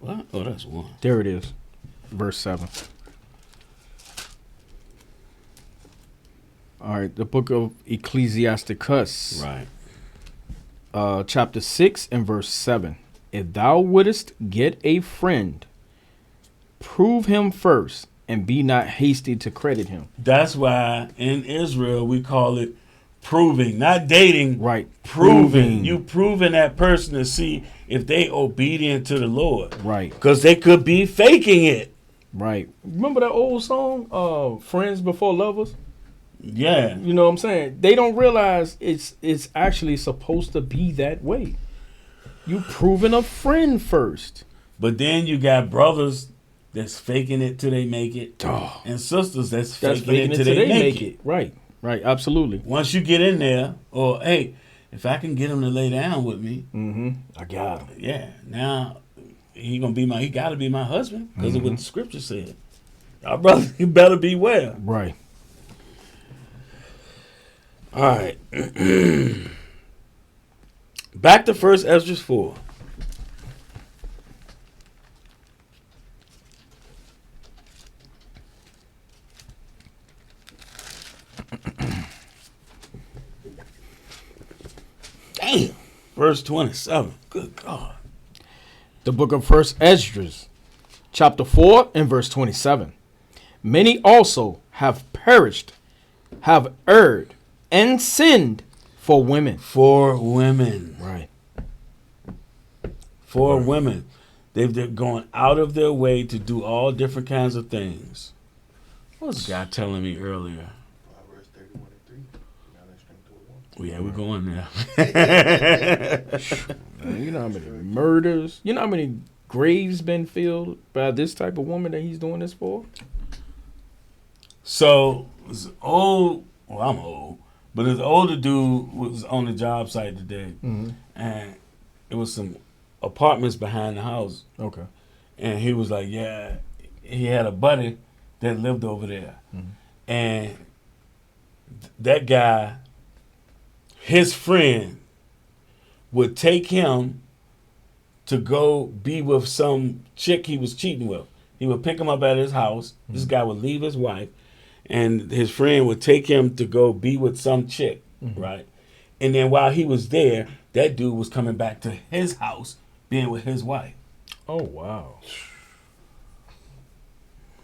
Speaker 2: What? Oh, that's 1.
Speaker 3: There it is. Verse 7. All right. The book of Ecclesiasticus.
Speaker 2: Right.
Speaker 3: Chapter 6 and verse 7. If thou wouldest get a friend, prove him first, and be not hasty to credit him.
Speaker 2: That's why in Israel we call it proving, not dating.
Speaker 3: Right.
Speaker 2: Proving. You proving that person to see if they obedient to the Lord.
Speaker 3: Right.
Speaker 2: Because they could be faking it.
Speaker 3: Right. Remember that old song, Friends Before Lovers?
Speaker 2: Yeah.
Speaker 3: You know what I'm saying? They don't realize it's actually supposed to be that way. You proving a friend first.
Speaker 2: But then you got brothers that's faking it till they make it.
Speaker 3: Oh.
Speaker 2: And sisters that's
Speaker 3: That's
Speaker 2: faking it till they make it.
Speaker 3: Right. Right. Absolutely.
Speaker 2: Once you get in there, or hey, if I can get him to lay down with me,
Speaker 3: Mm-hmm. I got him.
Speaker 2: yeah, now he gotta be my husband because of what the scripture said. Our brother, you better beware.
Speaker 3: Right.
Speaker 2: All right. Back to 1 Esdras 4. Damn. Verse 27. Good God.
Speaker 3: The book of 1 Esdras, chapter 4 and verse 27. Many also have perished, have erred, and sinned for women.
Speaker 2: For women.
Speaker 3: Right.
Speaker 2: For women. They're going out of their way to do all different kinds of things. What was God telling me earlier?
Speaker 4: Proverbs 31:3. Now let's drink to a woman.
Speaker 2: Yeah, we're going there.
Speaker 3: Man, you know how many murders? You know how many graves been filled by this type of woman that he's doing this for?
Speaker 2: So, this old, well, I'm old, but this older dude was on the job site today, and it was some apartments behind the house.
Speaker 3: Okay.
Speaker 2: And he was like, yeah, he had a buddy that lived over there. And that guy, his friend, would take him to go be with some chick he was cheating with. He would pick him up at his house. This guy would leave his wife, and his friend would take him to go be with some chick, right? And then while he was there, that dude was coming back to his house, being with his wife.
Speaker 3: Oh, wow.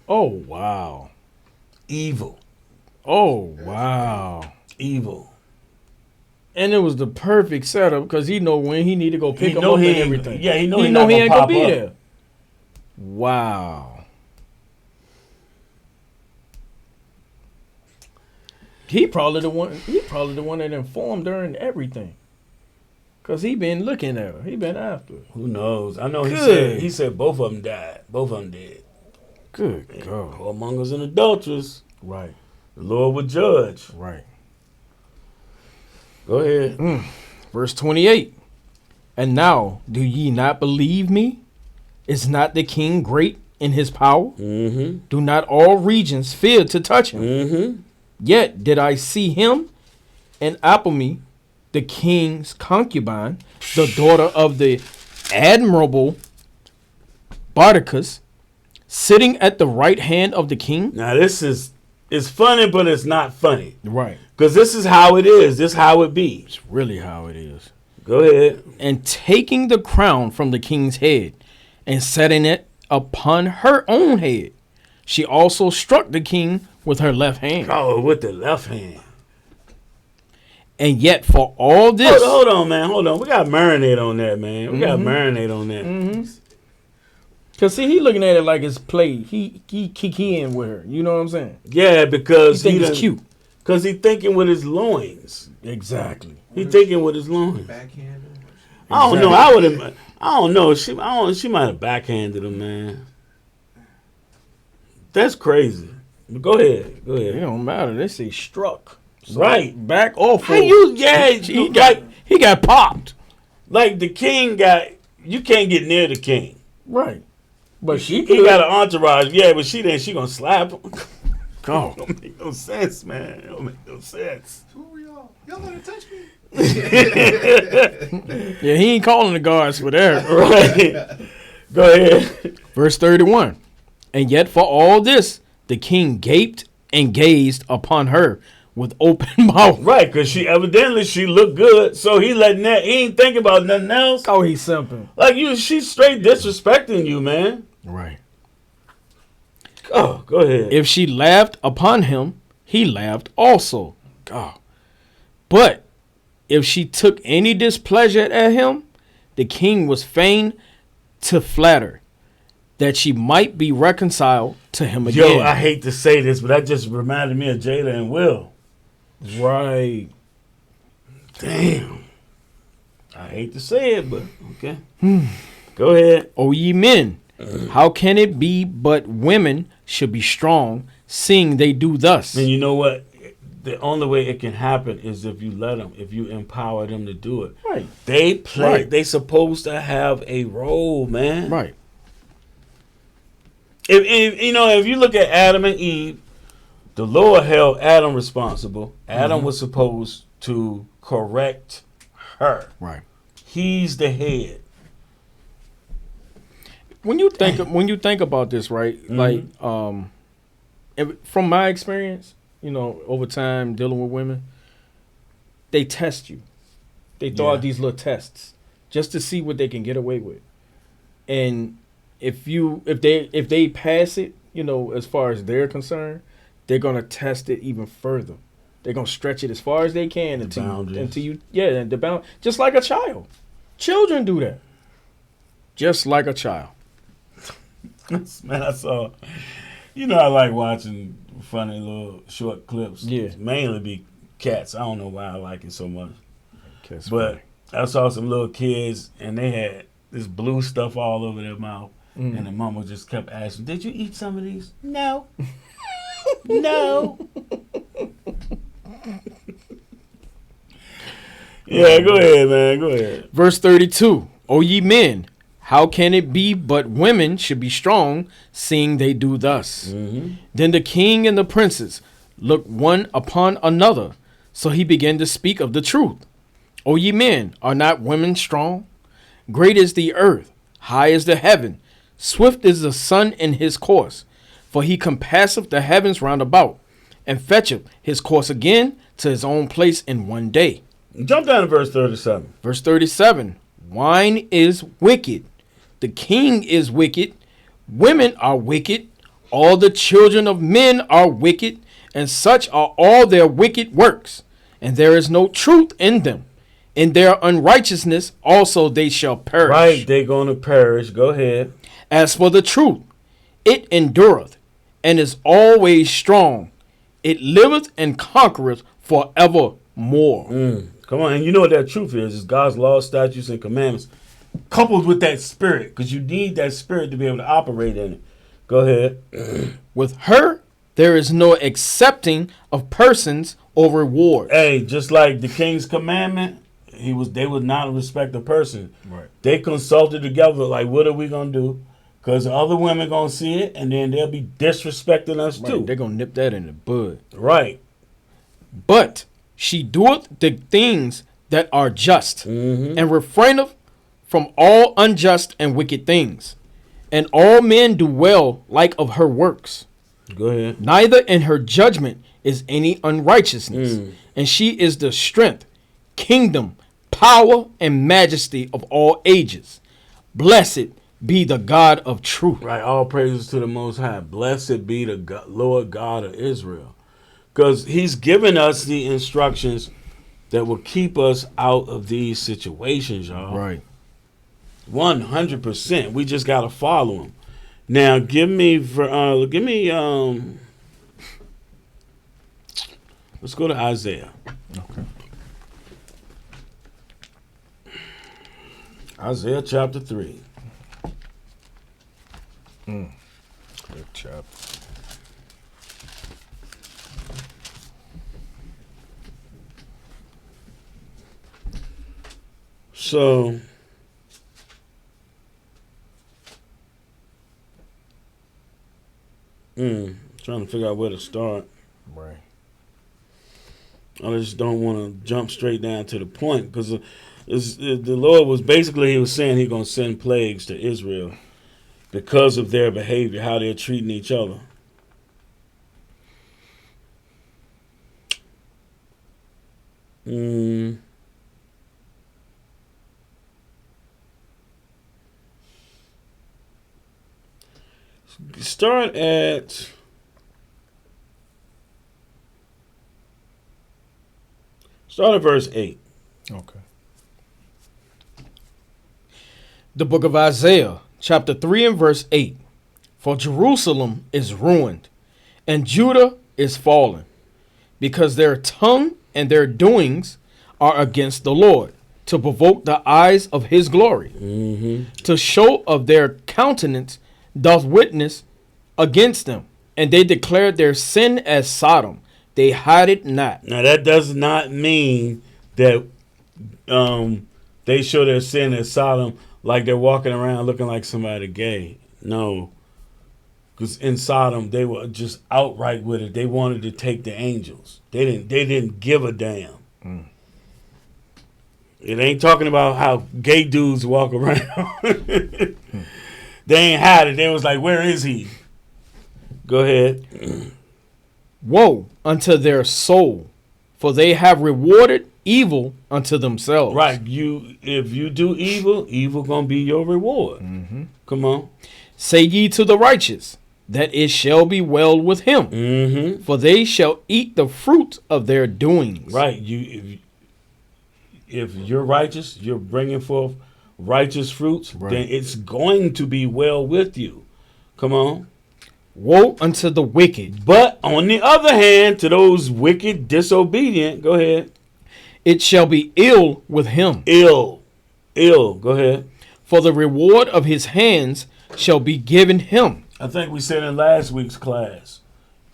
Speaker 3: Oh, wow.
Speaker 2: Evil.
Speaker 3: Oh, wow.
Speaker 2: Evil.
Speaker 3: And it was the perfect setup because he know when he need to go pick
Speaker 2: He
Speaker 3: him
Speaker 2: know
Speaker 3: up
Speaker 2: he
Speaker 3: and
Speaker 2: ain't-
Speaker 3: everything.
Speaker 2: yeah, he know
Speaker 3: he
Speaker 2: he
Speaker 3: know
Speaker 2: not
Speaker 3: he
Speaker 2: gonna
Speaker 3: ain't gonna
Speaker 2: pop
Speaker 3: be
Speaker 2: up.
Speaker 3: there. Wow. He probably the one. He probably the one that informed her and everything. Cause he been looking at her. He been after her.
Speaker 2: Who knows? I know
Speaker 3: Good.
Speaker 2: he said both of them died. Both of them dead.
Speaker 3: Good God.
Speaker 2: Whoremongers and adulterers.
Speaker 3: Right.
Speaker 2: The Lord would judge.
Speaker 3: Right.
Speaker 2: Go ahead.
Speaker 3: Verse 28. And now, do ye not believe me? Is not the king great in his power?
Speaker 2: Mm-hmm.
Speaker 3: Do not all regions fear to touch him?
Speaker 2: Mm-hmm.
Speaker 3: Yet did I see him and Apolme, the king's concubine, the daughter of the admirable Bardicus, sitting at the right hand of the king.
Speaker 2: Now it's funny, but it's not funny.
Speaker 3: Right.
Speaker 2: Because this is how it is. This is how it be.
Speaker 3: It's really how it is.
Speaker 2: Go ahead.
Speaker 3: And taking the crown from the king's head and setting it upon her own head, she also struck the king with her left hand.
Speaker 2: Oh, with the left hand.
Speaker 3: And yet for all this...
Speaker 2: Hold on, man. Hold on. We got to marinate on that, man. We got to marinate on that.
Speaker 3: Because, see, he looking at it like it's play. He in with her. You know what I'm saying?
Speaker 2: Yeah,
Speaker 3: He
Speaker 2: because
Speaker 3: think it's cute.
Speaker 2: Because he thinking with his loins.
Speaker 3: Exactly.
Speaker 2: He thinking with his loins.
Speaker 4: Backhand.
Speaker 2: I don't know. I don't know. She might have backhanded him, man. That's crazy. But go ahead. Go
Speaker 3: It
Speaker 2: ahead.
Speaker 3: don't matter. They say struck. So
Speaker 2: Right.
Speaker 3: Back or
Speaker 2: How
Speaker 3: forward.
Speaker 2: you? Yeah.
Speaker 3: He got popped.
Speaker 2: Like the king got. You can't get near the king.
Speaker 3: Right. But she
Speaker 2: He got an entourage. Yeah, but she gonna slap him.
Speaker 3: go.
Speaker 2: Don't make no sense, man. It don't make no sense.
Speaker 4: Who are y'all? Y'all gonna touch me?
Speaker 3: Yeah, he ain't calling the guards for that.
Speaker 2: Right. Go ahead.
Speaker 3: Verse 31. And yet for all this, the king gaped and gazed upon her with open mouth.
Speaker 2: Right, because she looked good, so he letting that. He ain't thinking about nothing else.
Speaker 3: Oh, he's simping.
Speaker 2: Like she's straight disrespecting you, man.
Speaker 3: Right.
Speaker 2: Oh, go ahead.
Speaker 3: If she laughed upon him, he laughed also. God. But if she took any displeasure at him, the king was fain to flatter, that she might be reconciled to him again.
Speaker 2: Yo, I hate to say this, but that just reminded me of Jada and Will.
Speaker 3: Right.
Speaker 2: Damn. I hate to say it, but okay. Go ahead.
Speaker 3: O ye men, how can it be but women should be strong, seeing they do thus?
Speaker 2: And you know what? The only way it can happen is if you let them, if you empower them to do it.
Speaker 3: Right.
Speaker 2: They play.
Speaker 3: Right.
Speaker 2: They supposed to have a role, man.
Speaker 3: Right.
Speaker 2: If you look at Adam and Eve, the Lord held Adam responsible. Adam was supposed to correct her.
Speaker 3: Right.
Speaker 2: He's the head.
Speaker 3: When you think about this, right? Like, from my experience, over time dealing with women, they test you. They throw out these little tests just to see what they can get away with. And if they pass it, as far as they're concerned, they're gonna test it even further. They're gonna stretch it as far as they can until the bound. Just like a child. Children do that. Just like a child.
Speaker 2: Man, I saw. I like watching funny little short clips.
Speaker 3: Yeah.
Speaker 2: Mainly be cats. I don't know why I like it so much.
Speaker 3: Cat's
Speaker 2: But I saw some little kids, and they had this blue stuff all over their mouth.
Speaker 3: funny.
Speaker 2: And the mama just kept asking, "Did you eat some of these?" No. No. Yeah, go ahead, man. Go ahead.
Speaker 3: Verse 32. O ye men, how can it be but women should be strong, seeing they do thus? Then the king and the princes looked one upon another. So he began to speak of the truth. O ye men, are not women strong? Great is the earth, high is the heaven, swift is the sun in his course. For he compasseth the heavens round about, and fetcheth his course again to his own place in one day.
Speaker 2: Jump down to verse 37.
Speaker 3: Verse 37. Wine is wicked. The king is wicked. Women are wicked. All the children of men are wicked. And such are all their wicked works. And there is no truth in them. In their unrighteousness also they shall perish.
Speaker 2: Right, they're going to perish. Go ahead.
Speaker 3: As for the truth, it endureth, and is always strong. It liveth and conquereth forevermore.
Speaker 2: Come on, and you know what that truth is. It's God's laws, statutes, and commandments. Coupled with that spirit, because you need that spirit to be able to operate in it. Go ahead.
Speaker 3: With her, there is no accepting of persons or reward.
Speaker 2: Hey, just like the king's commandment, they would not respect a person.
Speaker 3: Right.
Speaker 2: They consulted together, like, what are we going to do? Because the other women going to see it, and then they'll be disrespecting us too.
Speaker 3: They're going to nip that in the bud.
Speaker 2: Right.
Speaker 3: But she doeth the things that are just, and refraineth from all unjust and wicked things. And all men do well like of her works.
Speaker 2: Go ahead.
Speaker 3: Neither in her judgment is any unrighteousness. And she is the strength, kingdom, power, and majesty of all ages. Blessed be the God of truth.
Speaker 2: Right. All praises to the Most High. Blessed be the Lord God of Israel. Because he's given us the instructions that will keep us out of these situations, y'all.
Speaker 3: Right.
Speaker 2: 100%. We just got to follow him. Now, let's go to Isaiah.
Speaker 3: Okay.
Speaker 2: Isaiah chapter 3.
Speaker 3: Good chapter.
Speaker 2: So, trying to figure out where to start.
Speaker 3: Right.
Speaker 2: I just don't want to jump straight down to the point because the Lord was basically, he was saying he's going to send plagues to Israel because of their behavior, how they're treating each other. Start at verse 8.
Speaker 3: Okay. The book of Isaiah, chapter 3 and verse 8. For Jerusalem is ruined, and Judah is fallen, because their tongue and their doings are against the Lord, to provoke the eyes of his glory, to show of their countenance doth witness against them, and they declared their sin as Sodom. They hide it not.
Speaker 2: Now that does not mean that they show their sin as Sodom, like they're walking around looking like somebody gay. No, because in Sodom they were just outright with it. They wanted to take the angels. They didn't give a damn. It ain't talking about how gay dudes walk around. They ain't had it. They was like, where is he? Go ahead.
Speaker 3: Woe unto their soul, for they have rewarded evil unto themselves.
Speaker 2: Right. If you do evil, evil gonna be your reward. Come on.
Speaker 3: Say ye to the righteous, that it shall be well with him, for they shall eat the fruit of their doings.
Speaker 2: Right. If you're righteous, you're bringing forth righteous fruits,
Speaker 3: Right.
Speaker 2: then it's going to be well with you. Come on.
Speaker 3: Woe unto the wicked.
Speaker 2: But on the other hand, to those wicked, disobedient, go ahead.
Speaker 3: It shall be ill with him.
Speaker 2: Ill. Go ahead.
Speaker 3: For the reward of his hands shall be given him.
Speaker 2: I think we said in last week's class,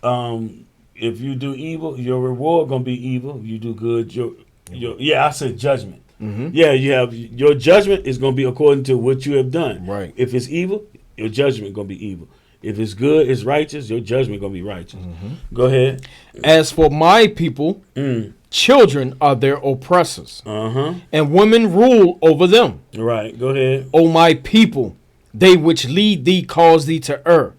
Speaker 2: if you do evil, your reward gonna be evil. If you do good, I said judgment.
Speaker 3: Mm-hmm.
Speaker 2: Yeah, you have your judgment is gonna be according to what you have done.
Speaker 3: Right.
Speaker 2: If it's evil, your judgment gonna be evil. If it's good, it's righteous, your judgment gonna be righteous.
Speaker 3: Mm-hmm.
Speaker 2: Go ahead.
Speaker 3: As for my people, children are their oppressors, and women rule over them.
Speaker 2: Right. Go ahead.
Speaker 3: O my people, they which lead thee cause thee to err,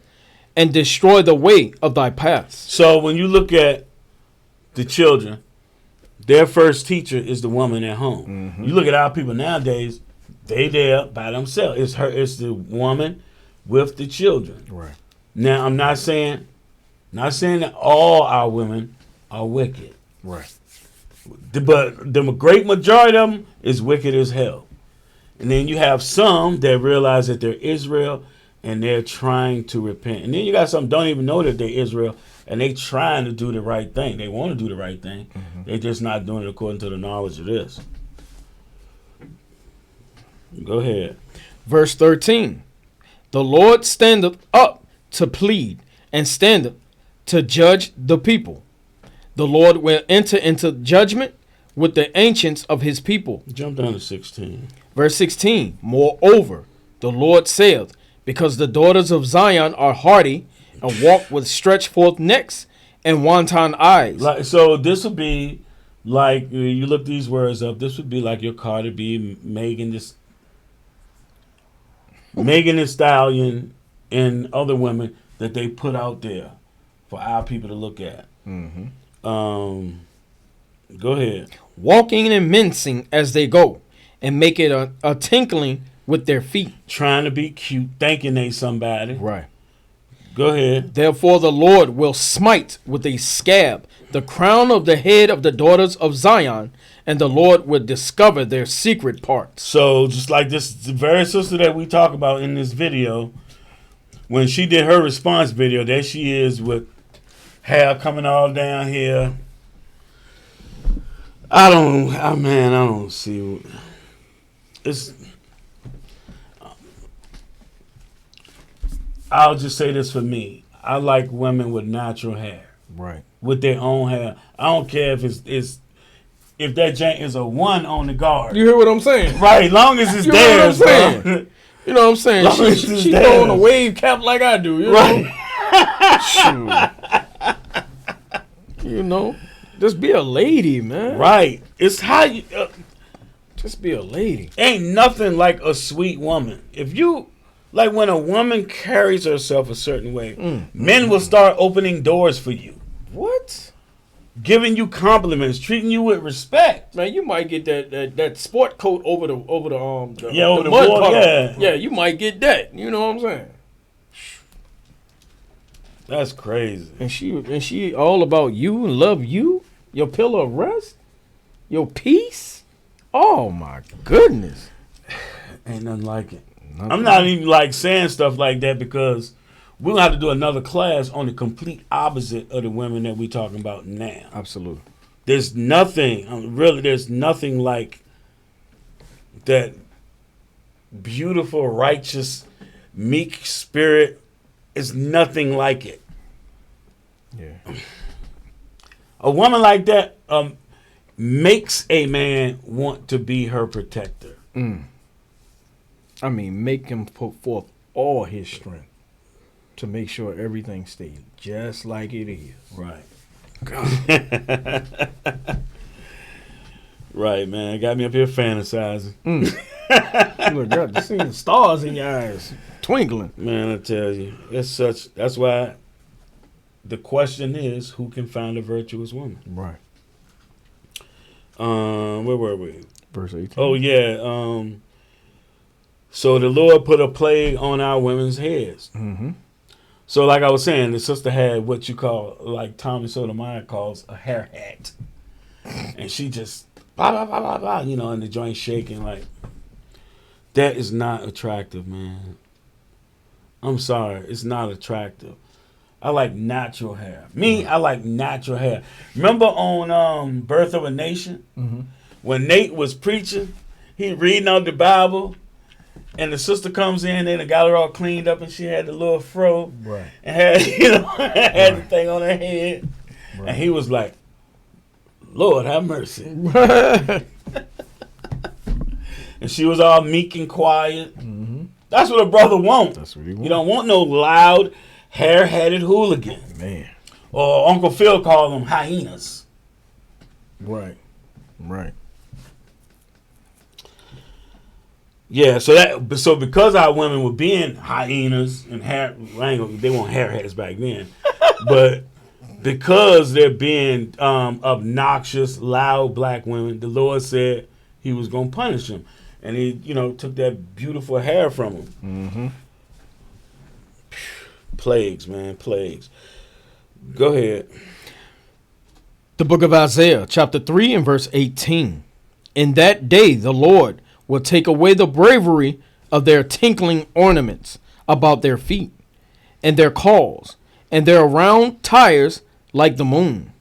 Speaker 3: and destroy the way of thy paths.
Speaker 2: So when you look at the children, their first teacher is the woman at home. You look at our people nowadays, they there by themselves. It's the woman with the children.
Speaker 3: Right.
Speaker 2: Now I'm not saying that all our women are wicked.
Speaker 3: Right.
Speaker 2: But the great majority of them is wicked as hell. And then you have some that realize that they're Israel and they're trying to repent. And then you got some don't even know that they're Israel and they trying to do the right thing. They want to do the right thing. They're just not doing it according to the knowledge of this. Go ahead.
Speaker 3: Verse 13. The Lord standeth up to plead, and standeth to judge the people. The Lord will enter into judgment with the ancients of his people.
Speaker 2: Jump down to 16.
Speaker 3: Verse 16. Moreover, the Lord saith, because the daughters of Zion are haughty, and walk with stretched forth necks and wanton eyes.
Speaker 2: So this would be like, you look these words up, this would be like your Cardi B, Megan Thee Stallion, and other women that they put out there for our people to look at. Go ahead.
Speaker 3: Walking and mincing as they go, and make it a tinkling with their feet.
Speaker 2: Trying to be cute, thinking they somebody.
Speaker 3: Right.
Speaker 2: Go ahead.
Speaker 3: Therefore the Lord will smite with a scab the crown of the head of the daughters of Zion, and the Lord will discover their secret parts.
Speaker 2: So just like this very sister that we talk about in this video, when she did her response video, there she is with hair coming all down here. I don't see. I'll just say this for me. I like women with natural hair.
Speaker 3: Right.
Speaker 2: With their own hair. I don't care if if that jank is a 1 on the guard.
Speaker 3: You hear what I'm saying?
Speaker 2: Right, long as it's
Speaker 3: You
Speaker 2: theirs,
Speaker 3: know what I'm
Speaker 2: bro.
Speaker 3: saying? You know what I'm saying?
Speaker 2: Long as it's
Speaker 3: She
Speaker 2: theirs.
Speaker 3: throwing a wave cap like I do. You know?
Speaker 2: Right.
Speaker 3: Shoot. You know? Just be a lady, man.
Speaker 2: Right. It's how you...
Speaker 3: Just be a lady.
Speaker 2: ain't nothing like a sweet woman. If you... Like when a woman carries herself a certain way, men will start opening doors for you.
Speaker 3: What?
Speaker 2: Giving you compliments, treating you with respect.
Speaker 3: Man, you might get that sport coat over the
Speaker 2: over the
Speaker 3: mud
Speaker 2: wall,
Speaker 3: puddle.
Speaker 2: yeah.
Speaker 3: Yeah, you might get that. You know what I'm saying?
Speaker 2: That's crazy.
Speaker 3: And she all about you and love you, your pillow of rest, your peace. Oh my goodness.
Speaker 2: Ain't nothing like it. I'm not even like saying stuff like that because we're gonna have to do another class on the complete opposite of the women that we're talking about now.
Speaker 3: Absolutely.
Speaker 2: There's nothing, really, there's nothing like that beautiful, righteous, meek spirit. Is nothing like it.
Speaker 3: Yeah.
Speaker 2: A woman like that makes a man want to be her protector.
Speaker 3: I mean, make him put forth all his strength to make sure everything stays just like it is.
Speaker 2: Right. Right, man. It got me up here fantasizing.
Speaker 3: Look, got to see the stars in your eyes twinkling.
Speaker 2: Man, I tell you, that's why the question is, who can find a virtuous woman?
Speaker 3: Right.
Speaker 2: Where were we?
Speaker 3: Verse 18.
Speaker 2: Oh, yeah. So the Lord put a plague on our women's heads.
Speaker 3: Mm-hmm.
Speaker 2: So like I was saying, the sister had what you call, like Tommy Sotomayor calls, a hair hat. And she just, blah, blah, blah, blah, blah, you know, and the joint shaking. Like, that is not attractive, man. I'm sorry. It's not attractive. I like natural hair. Me, I like natural hair. Remember on Birth of a Nation?
Speaker 3: Mm-hmm.
Speaker 2: When Nate was preaching, he reading out the Bible, and the sister comes in and got her all cleaned up, and she had the little fro,
Speaker 3: Right.
Speaker 2: and had had the thing on her head, and he was like, "Lord, have mercy." And she was all meek and quiet.
Speaker 3: Mm-hmm.
Speaker 2: That's what a brother wants.
Speaker 3: That's what he wants.
Speaker 2: You don't want no loud, hair-headed hooligan.
Speaker 3: Man.
Speaker 2: Or Uncle Phil called them hyenas.
Speaker 3: Right. Right.
Speaker 2: Yeah, so because our women were being hyenas and they weren't hairheads back then, but because they're being obnoxious, loud black women, the Lord said He was going to punish them, and He, took that beautiful hair from them.
Speaker 3: Mm-hmm.
Speaker 2: Plagues, man, plagues. Go ahead.
Speaker 3: The book of Isaiah, chapter 3 and verse 18. In that day the Lord will take away the bravery of their tinkling ornaments about their feet, and their cauls, and their round tires like the moon.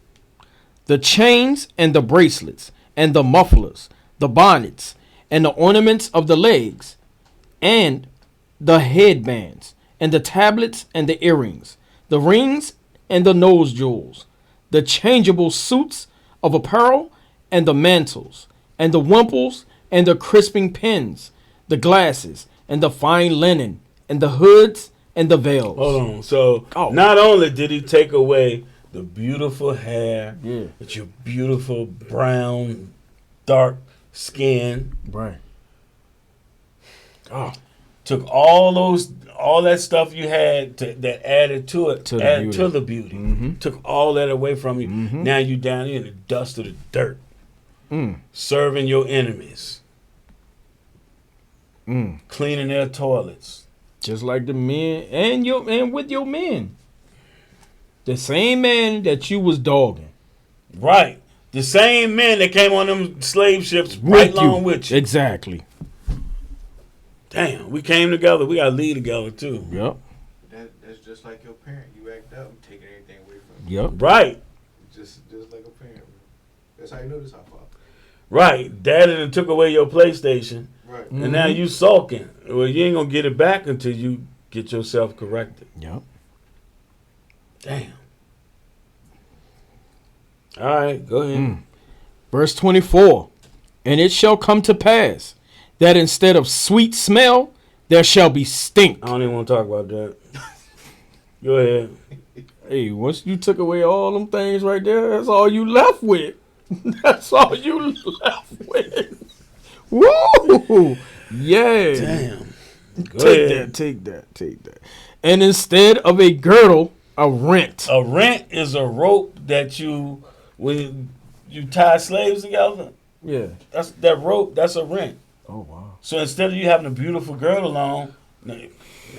Speaker 3: The chains and the bracelets, and the mufflers, the bonnets, and the ornaments of the legs, and the headbands, and the tablets and the earrings, the rings and the nose jewels, the changeable suits of apparel, and the mantles, and the wimples, and the crisping pins, the glasses, and the fine linen, and the hoods, and the veils.
Speaker 2: Hold on. So not only did He take away the beautiful hair, with your beautiful brown, dark skin,
Speaker 3: Right.
Speaker 2: Oh, took all that stuff you had that added to it,
Speaker 3: To the
Speaker 2: added
Speaker 3: beauty.
Speaker 2: to the beauty.
Speaker 3: Mm-hmm.
Speaker 2: Took all that away from you.
Speaker 3: Mhm.
Speaker 2: Now you down here in the dust of the dirt,
Speaker 3: Mm.
Speaker 2: serving your enemies,
Speaker 3: Mm.
Speaker 2: cleaning their toilets.
Speaker 3: Just like the men and with your men. The same man that you was dogging.
Speaker 2: Right. The same men that came on them slave ships right along with you.
Speaker 3: Exactly.
Speaker 2: Damn, we came together. We got to lead together too.
Speaker 3: Yep.
Speaker 4: That's just like your parent. You act up and taking everything away from
Speaker 3: Yep.
Speaker 2: Right.
Speaker 4: Just like a parent. That's how you know this how far.
Speaker 2: Right. Daddy done took away your PlayStation,
Speaker 4: Right.
Speaker 2: and now you sulking. Well, you ain't going to get it back until you get yourself corrected.
Speaker 3: Yep.
Speaker 2: Damn. All right, go ahead.
Speaker 3: Mm. Verse 24. And it shall come to pass that instead of sweet smell, there shall be stink.
Speaker 2: I don't even want to talk about that. Go ahead.
Speaker 3: Hey, once you took away all them things right there, that's all you left with. That's all you left with. Woo! Yeah.
Speaker 2: Damn. Go
Speaker 3: Take
Speaker 2: ahead.
Speaker 3: that. And instead of a girdle, a rent.
Speaker 2: A rent is a rope that when you tie slaves together,
Speaker 3: Yeah.
Speaker 2: that's that rope, that's a rent.
Speaker 3: Oh, wow.
Speaker 2: So instead of you having a beautiful girdle on, now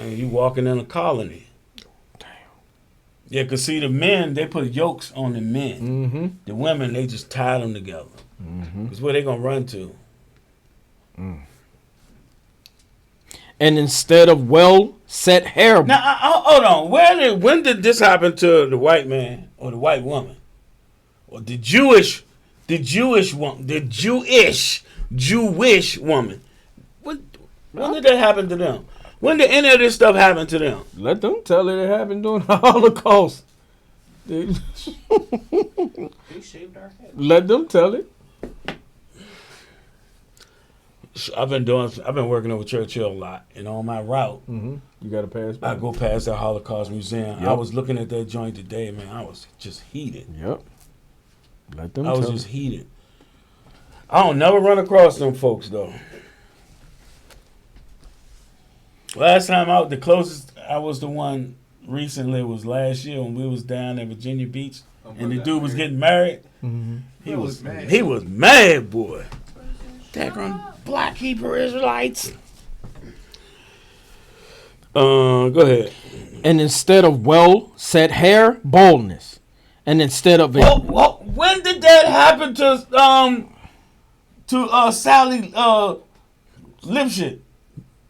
Speaker 2: you walking in a colony.
Speaker 3: Damn.
Speaker 2: Yeah, because see, the men, they put yokes on the men.
Speaker 3: Mm-hmm.
Speaker 2: The women, they just tie them together.
Speaker 3: Mm-hmm.
Speaker 2: Because where they going to run to?
Speaker 3: And instead of well set hair.
Speaker 2: Now, hold on. When did this happen to the white man or the white woman? Or the Jewish woman? The Jewish woman. When did that happen to them? When did any of this stuff happen to them?
Speaker 3: Let them tell it happened during the Holocaust.
Speaker 4: They shaved our head.
Speaker 3: Let them tell it.
Speaker 2: I've been working over Churchill a lot, and on my route,
Speaker 3: Mm-hmm. You got to pass
Speaker 2: I
Speaker 3: by.
Speaker 2: go past that Holocaust Museum.
Speaker 3: Yep.
Speaker 2: I was looking at that joint today, man. I was just heated.
Speaker 3: Yep. Let them
Speaker 2: I was
Speaker 3: tell
Speaker 2: just
Speaker 3: it.
Speaker 2: heated. I don't never run across them folks though. Last time out, the closest I was the one recently was last year when we was down at Virginia Beach, and the dude was getting married.
Speaker 3: Mm-hmm.
Speaker 2: He
Speaker 4: I
Speaker 2: was
Speaker 4: was mad.
Speaker 2: He was mad, boy. Daggone black Hebrew Israelites. Go ahead.
Speaker 3: And instead of well set hair, baldness. And instead of a
Speaker 2: When did that happen to Sally Lipshit?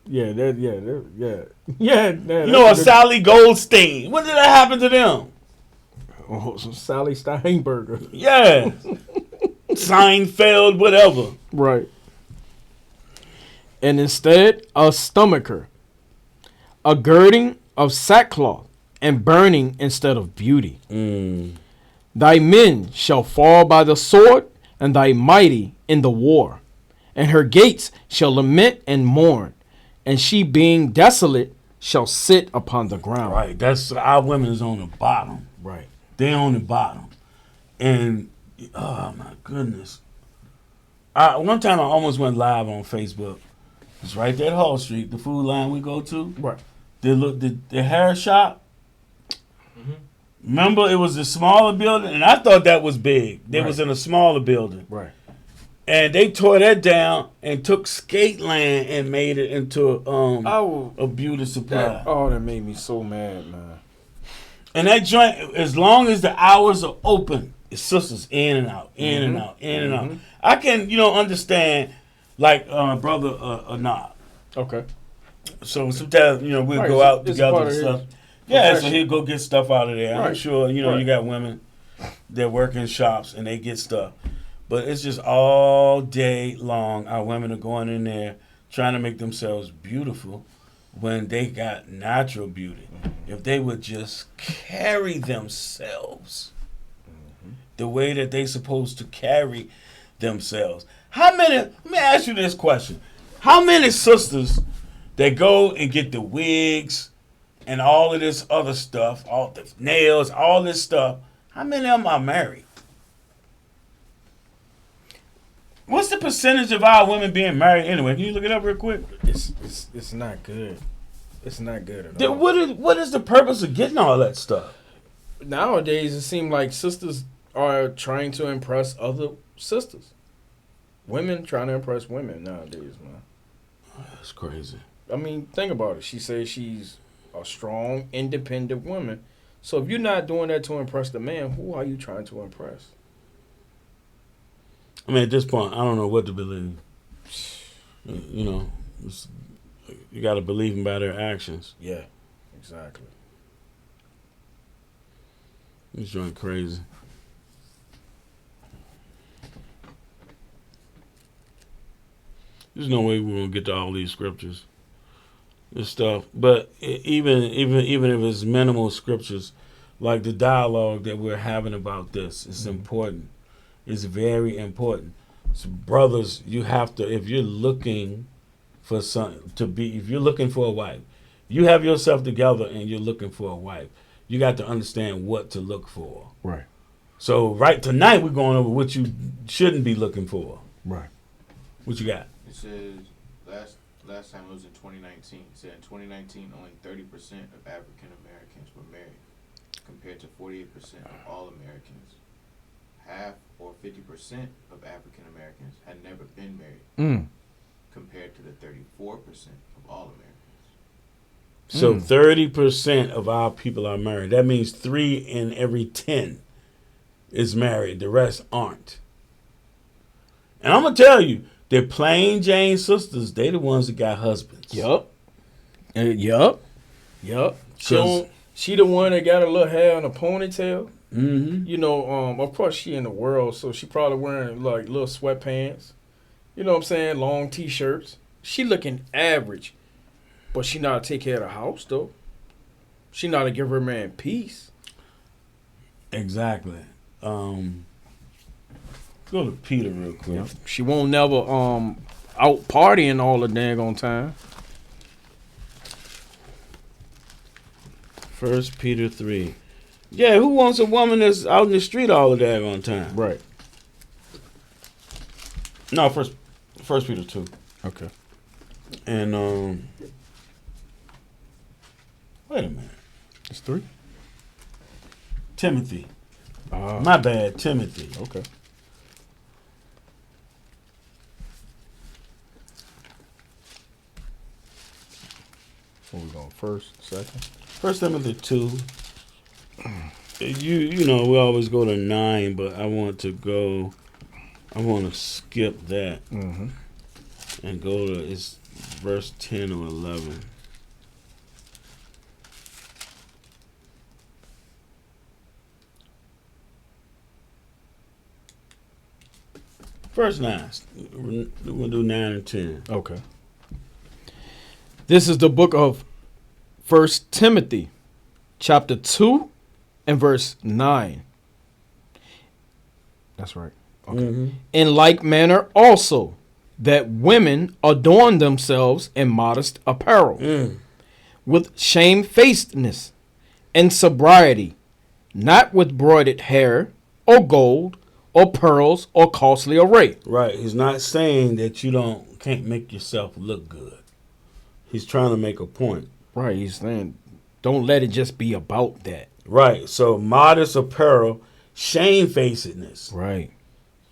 Speaker 3: yeah. Yeah,
Speaker 2: You know, a Sally Goldstein. When did that happen to them?
Speaker 3: Oh, some Sally Steinberger.
Speaker 2: Yeah. Seinfeld, whatever.
Speaker 3: Right. And instead, a stomacher, a girding of sackcloth, and burning instead of beauty. Thy men shall fall by the sword, and thy mighty in the war. And her gates shall lament and mourn, and she being desolate shall sit upon the ground.
Speaker 2: Right. That's our women is on the bottom.
Speaker 3: Right.
Speaker 2: They on the bottom. And oh my goodness. One time I almost went live on Facebook. It's right there at Hall Street, the food line we go to.
Speaker 3: Right.
Speaker 2: The hair shop. Remember, it was a smaller building, and I thought that was big. They was in a smaller building.
Speaker 3: Right.
Speaker 2: And they tore that down and took skate land and made it into a beauty supply.
Speaker 3: That made me so mad, man.
Speaker 2: And that joint, as long as the hours are open, it's sisters in and out, in and out, in and out. I can, understand, like brother Anab.
Speaker 3: Okay.
Speaker 2: So sometimes, we'll go out together and stuff. Yeah, so he'll go get stuff out of there. I'm sure, you got women that work in shops and they get stuff. But it's just all day long, our women are going in there trying to make themselves beautiful when they got natural beauty. If they would just carry themselves the way that they supposed to carry themselves. Let me ask you this question. How many sisters that go and get the wigs and all of this other stuff, all the nails, all this stuff, how many of them are married? What's the percentage of our women being married anyway? Can you look it up real quick?
Speaker 3: It's not good. It's not good at all.
Speaker 2: What is the purpose of getting all that stuff?
Speaker 3: Nowadays, it seems like sisters are trying to impress other sisters. Women trying to impress women nowadays, man.
Speaker 2: That's crazy.
Speaker 3: I mean, think about it. She says she's a strong, independent woman. So if you're not doing that to impress the man, who are you trying to impress?
Speaker 2: I mean, at this point, I don't know what to believe. You got to believe them by their actions.
Speaker 3: Yeah, exactly.
Speaker 2: It's going crazy. There's no way we're going to get to all these scriptures. This stuff. But even if it's minimal scriptures, like the dialogue that we're having about this, it's important. It's very important. So brothers, you have to, if you're looking for if you're looking for a wife, you have yourself together and you're looking for a wife, you got to understand what to look for.
Speaker 3: Right.
Speaker 2: So tonight we're going over what you shouldn't be looking for.
Speaker 3: Right.
Speaker 2: What you got?
Speaker 4: It says last time it was in 2019. It said in 2019 only 30% of African Americans were married, compared to 48% of all Americans. Half or 50% of African Americans had never been married, compared to the 34% of all Americans.
Speaker 2: So 30% of our people are married. That means 3 in every 10 is married. The rest aren't. And I'm going to tell you, the plain Jane sisters, they the ones that got husbands.
Speaker 3: Yup. She the one that got a little hair and a ponytail. Mm-hmm. Of course she in the world, so she probably wearing like little sweatpants. You know what I'm saying? Long t-shirts. She looking average, but she not to take care of the house though. She not to give her man peace.
Speaker 2: Exactly. Go to Peter real quick.
Speaker 3: Yeah. She won't never out partying all the daggone time.
Speaker 2: 1 Peter 3. Yeah, who wants a woman that's out in the street all the daggone time?
Speaker 3: Right.
Speaker 2: No, first Peter 2.
Speaker 3: Okay.
Speaker 2: And wait a minute.
Speaker 3: It's 3.
Speaker 2: Timothy. My bad, Timothy.
Speaker 3: Okay. Where we going? First, second?
Speaker 2: 1 Timothy 2. We always go to 9, but I want to skip that and go to it's verse 10 or 11. Verse 9. We're going to do 9 and 10.
Speaker 3: Okay. This is the book of 1 Timothy, chapter 2 and verse 9. That's right. Okay.
Speaker 2: Mm-hmm.
Speaker 3: In like manner also, that women adorn themselves in modest apparel, with shamefacedness and sobriety, not with broidered hair or gold or pearls or costly array.
Speaker 2: Right. He's not saying that you can't make yourself look good. He's trying to make a point.
Speaker 3: Right. He's saying, don't let it just be about that.
Speaker 2: Right. So modest apparel, shamefacedness.
Speaker 3: Right.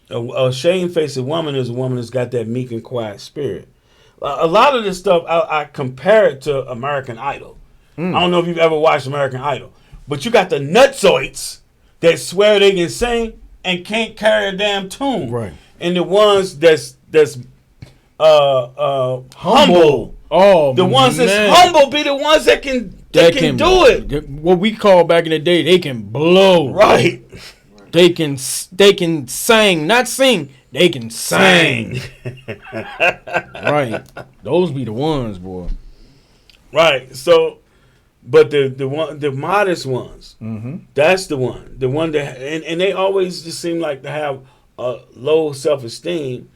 Speaker 2: A shamefaced woman is a woman that's got that meek and quiet spirit. A lot of this stuff, I compare it to American Idol. I don't know if you've ever watched American Idol, but you got the nutsoids that swear they can sing and can't carry a damn tune.
Speaker 3: Right.
Speaker 2: And the ones that's humble.
Speaker 3: Oh,
Speaker 2: The ones
Speaker 3: man.
Speaker 2: that's humble be the ones that can do it.
Speaker 3: What we call back in the day, they can blow.
Speaker 2: Right.
Speaker 3: They can sing, not sing. They can sing. Right. Those be the ones, boy.
Speaker 2: Right. So, but the modest ones, that's the one that, and they always just seem like to have a low self-esteem,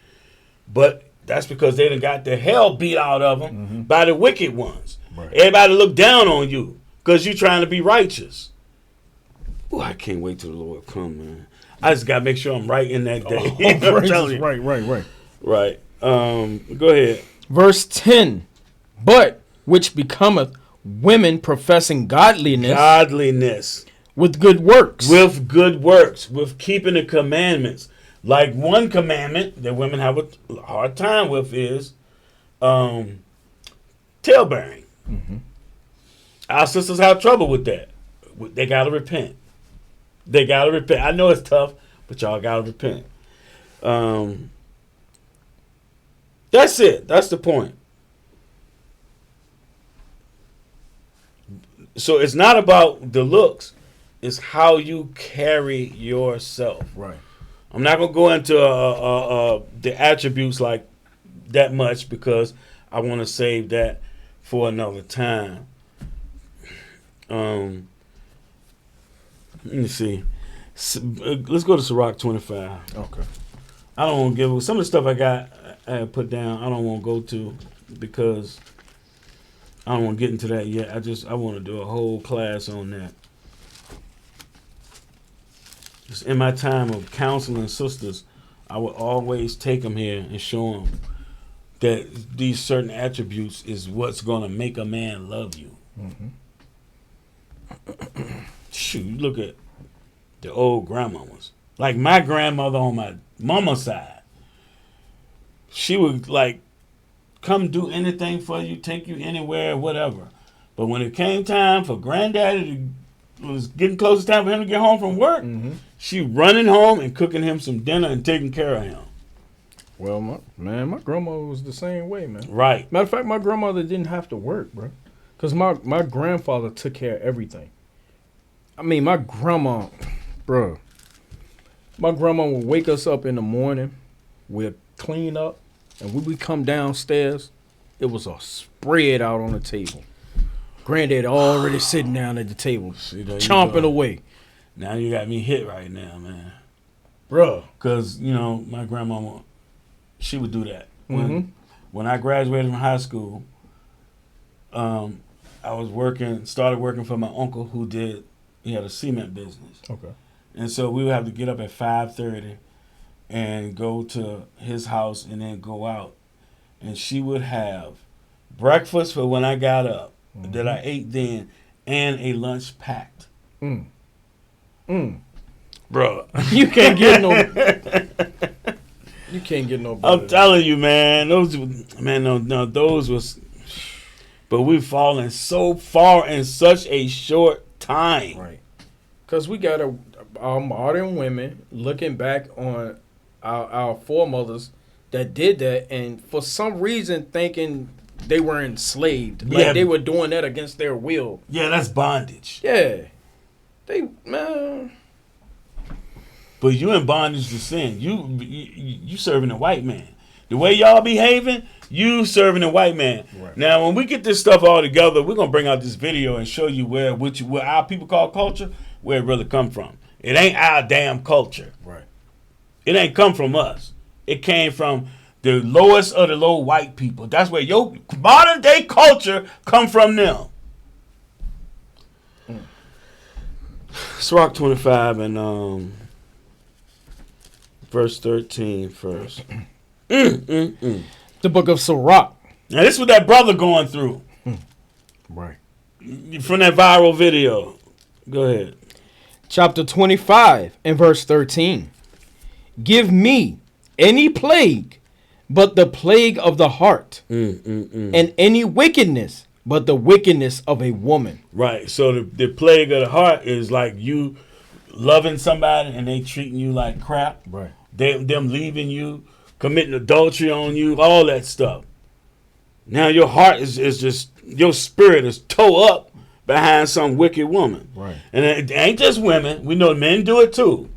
Speaker 2: but that's because they done got the hell beat out of them by the wicked ones.
Speaker 3: Right.
Speaker 2: Everybody look down on you because you trying to be righteous. Ooh, I can't wait till the Lord come, man. I just gotta make sure I'm right in that day. I'm telling you.
Speaker 3: Right.
Speaker 2: Right. Go ahead.
Speaker 3: Verse 10. But which becometh women professing godliness with good works.
Speaker 2: With good works, with keeping the commandments. Like one commandment that women have a hard time with is tailbearing. Our sisters have trouble with that. They gotta repent. I know it's tough, but y'all gotta repent. That's it. That's the point. So it's not about the looks. It's how you carry yourself.
Speaker 3: Right.
Speaker 2: I'm not going to go into the attributes like that much because I want to save that for another time. Let me see. Let's go to Sirach 25.
Speaker 3: Okay.
Speaker 2: I don't want to give some of the stuff I had put down. I don't want to go to because I don't want to get into that yet. I want to do a whole class on that. Just in my time of counseling sisters, I would always take them here and show them that these certain attributes is what's going to make a man love you. Shoot, you look at the old grandmamas. Like my grandmother on my mama's side, she would like come do anything for you, take you anywhere, whatever. But when it came time for granddaddy was getting close to time for him to get home from work, she running home and cooking him some dinner and taking care of him.
Speaker 3: Well, my grandmother was the same way, man.
Speaker 2: Right.
Speaker 3: Matter of fact, my grandmother didn't have to work, bro. Because my grandfather took care of everything. I mean, my grandma would wake us up in the morning. We'd clean up. And when we come downstairs, it was a spread out on the table. Granddad already sitting down at the table, chomping away.
Speaker 2: Now you got me hit right now, man.
Speaker 3: Bruh.
Speaker 2: Because, my grandmama, she would do that. When I graduated from high school, I started working for my uncle he had a cement business.
Speaker 3: Okay.
Speaker 2: And so we would have to get up at 5:30 and go to his house and then go out. And she would have breakfast for when I got up that I ate then and a lunch packed. Bro.
Speaker 3: You can't get no better.
Speaker 2: I'm telling you, man. Those was, but we've fallen so far in such a short time.
Speaker 3: Right. Because we got our modern women looking back on our foremothers that did that, and for some reason thinking they were enslaved. Like they were doing that against their will.
Speaker 2: Yeah, that's bondage.
Speaker 3: Yeah. Man.
Speaker 2: but you in bondage to sin. You serving a white man. The way y'all behaving, you serving a white man.
Speaker 3: Right.
Speaker 2: Now, when we get this stuff all together, we're gonna bring out this video and show you where our people call culture, where it really come from. It ain't our damn culture.
Speaker 3: Right.
Speaker 2: It ain't come from us. It came from the lowest of the low white people. That's where your modern day culture come from them. Sirach 25 and verse 13 first.
Speaker 3: The book of Sirach.
Speaker 2: Now this is what that brother going through.
Speaker 3: Right.
Speaker 2: From that viral video. Go ahead.
Speaker 3: Chapter 25 and verse 13. Give me any plague but the plague of the heart, and any wickedness but the wickedness of a woman.
Speaker 2: Right. So the plague of the heart is like you loving somebody and they treating you like crap.
Speaker 3: Right.
Speaker 2: Them leaving you, committing adultery on you, all that stuff. Now your heart is just, your spirit is toe up behind some wicked woman.
Speaker 3: Right.
Speaker 2: And it ain't just women. We know men do it too.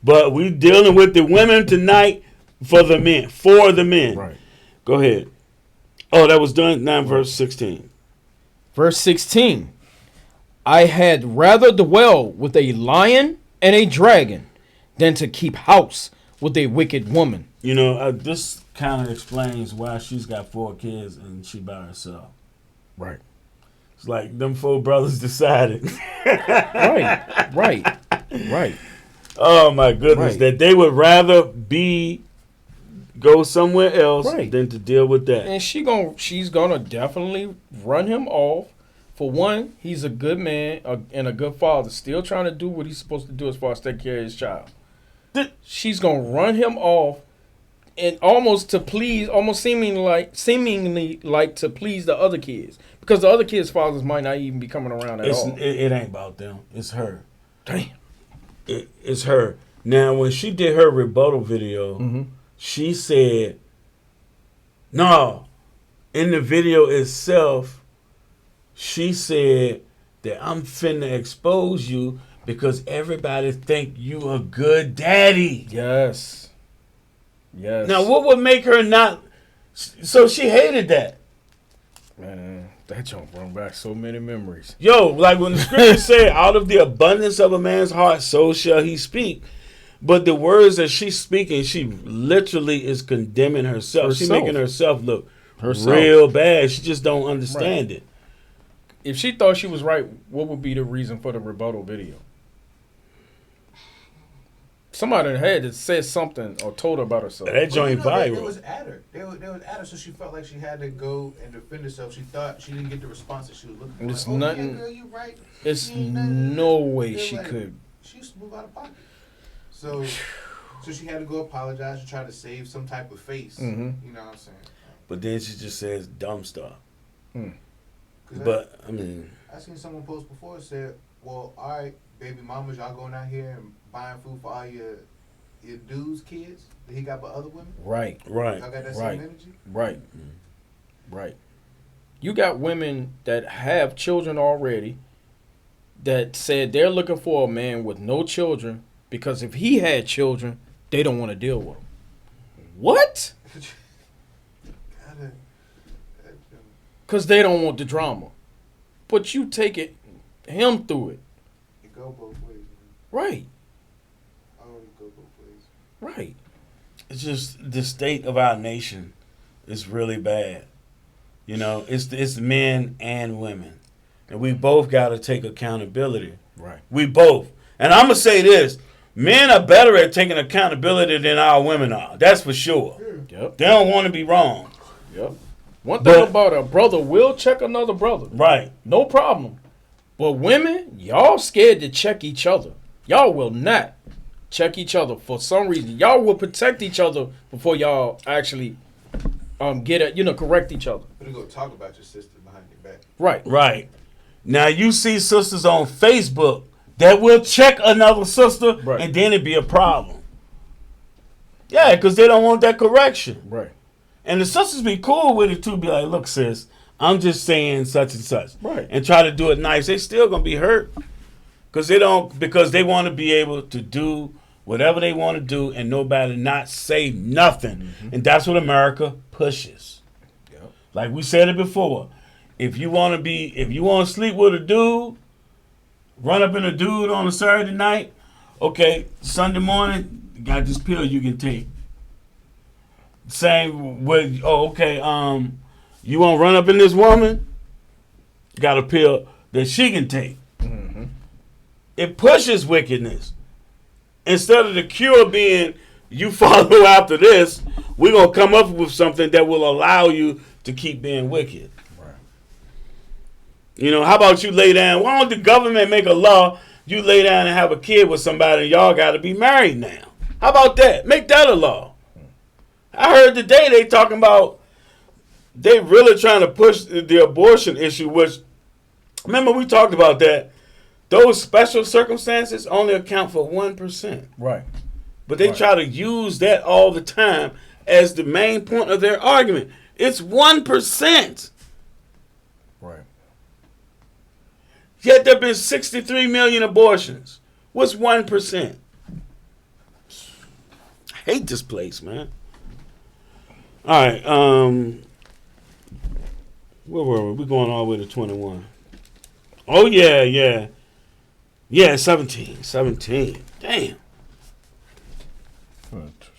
Speaker 2: But we dealing with the women tonight for the men. For the men.
Speaker 3: Right.
Speaker 2: Go ahead. Oh, that was done? Now verse 16.
Speaker 3: Verse 16. I had rather dwell with a lion and a dragon than to keep house with a wicked woman.
Speaker 2: You know, this kind of explains why she's got 4 kids and she by herself.
Speaker 3: Right.
Speaker 2: It's like them 4 brothers decided.
Speaker 3: Right.
Speaker 2: Oh my goodness,
Speaker 3: Right.
Speaker 2: that they would rather go somewhere else
Speaker 3: Right.
Speaker 2: than to deal with that.
Speaker 3: And she's gonna definitely run him off. For one, he's a good man and a good father, still trying to do what he's supposed to do as far as take care of his child. She's gonna run him off, and almost seemingly like to please the other kids, because the other kids' fathers might not even be coming around at all.
Speaker 2: It ain't about them. It's her.
Speaker 3: Damn.
Speaker 2: It's her. Now, when she did her rebuttal video, she said, no, in the video itself, she said that I'm finna expose you because everybody think you a good daddy.
Speaker 3: Yes.
Speaker 2: Now, what would make her not? So she hated that.
Speaker 3: Man, that jump brought back so many memories.
Speaker 2: Yo, like when the scripture said, out of the abundance of a man's heart, so shall he speak. But the words that she's speaking, she literally is condemning herself. She's making herself look real bad. She just don't understand it.
Speaker 3: If she thought she was right, what would be the reason for the rebuttal video? Somebody had to say something or told her about herself.
Speaker 2: That joint viral.
Speaker 4: They was at her. They was at her, so she felt like she had to go and defend herself. She thought she didn't get the response that she was looking for.
Speaker 3: It's
Speaker 4: like,
Speaker 3: nothing.
Speaker 4: Yeah, girl, you right.
Speaker 3: It's
Speaker 4: She ain't nothing.
Speaker 3: no way
Speaker 4: They're
Speaker 3: she
Speaker 4: like,
Speaker 3: could.
Speaker 4: She used to move out of pocket. So she had to go apologize to try to save some type of face.
Speaker 3: Mhm.
Speaker 4: You know what I'm saying?
Speaker 2: But then she just says dumb stuff.
Speaker 4: 'Cause
Speaker 2: But, I mean,
Speaker 4: I seen someone post before said, well, all right, baby mamas, y'all going out here and buying food for all your dude's kids that he got by other women?
Speaker 3: Right.
Speaker 2: right.
Speaker 4: Y'all got that
Speaker 3: Right.
Speaker 4: same energy?
Speaker 3: Right. Right. You got women that have children already that said they're looking for a man with no children because if he had children, they don't want to deal with him. What?
Speaker 4: Gotta,
Speaker 3: Because they don't want the drama. But you take him through it.
Speaker 4: it go both ways, man.
Speaker 3: Right.
Speaker 4: Always go both ways.
Speaker 3: Right.
Speaker 2: It's just the state of our nation is really bad. You know, it's men and women. And we both got to take accountability.
Speaker 3: Right.
Speaker 2: We both. And I'm going to say this. Men are better at taking accountability than our women are. That's for sure.
Speaker 3: Yep.
Speaker 2: They don't want to be wrong.
Speaker 3: Yep. One thing about a brother will check another brother.
Speaker 2: Right.
Speaker 3: No problem. But women, y'all scared to check each other. Y'all will not check each other for some reason. Y'all will protect each other before y'all actually correct each other.
Speaker 4: But you go talk about your sister behind your back.
Speaker 3: Right.
Speaker 2: Right. Now, you see sisters on Facebook that will check another sister,
Speaker 3: Right.
Speaker 2: and then it be a problem. Yeah, because they don't want that correction.
Speaker 3: Right.
Speaker 2: And the sisters be cool with it, too. Be like, look, sis, I'm just saying such and such.
Speaker 3: Right.
Speaker 2: And try to do it nice. They still going to be hurt because they want to be able to do whatever they want to do, and nobody not say nothing. And that's what America pushes.
Speaker 3: Yep.
Speaker 2: Like we said it before. If you want to sleep with a dude, run up in a dude on a Saturday night, okay, Sunday morning, you got this pill you can take. Same with, you want to run up in this woman, got a pill that she can take. It pushes wickedness. Instead of the cure being, you follow after this, we're going to come up with something that will allow you to keep being wicked.
Speaker 3: Right.
Speaker 2: You know, how about you lay down? Why don't the government make a law, you lay down and have a kid with somebody and y'all got to be married now? How about that? Make that a law. I heard today they talking about they really trying to push the abortion issue, which, remember we talked about that. Those special circumstances only account for 1%.
Speaker 3: Right.
Speaker 2: But they try to use that all the time as the main point of their argument. It's 1%.
Speaker 3: Right.
Speaker 2: Yet there have been 63 million abortions. What's 1%? I hate this place, man. All right. Where were we? We're going all the way to 21. Oh, yeah. Yeah, 17. Damn.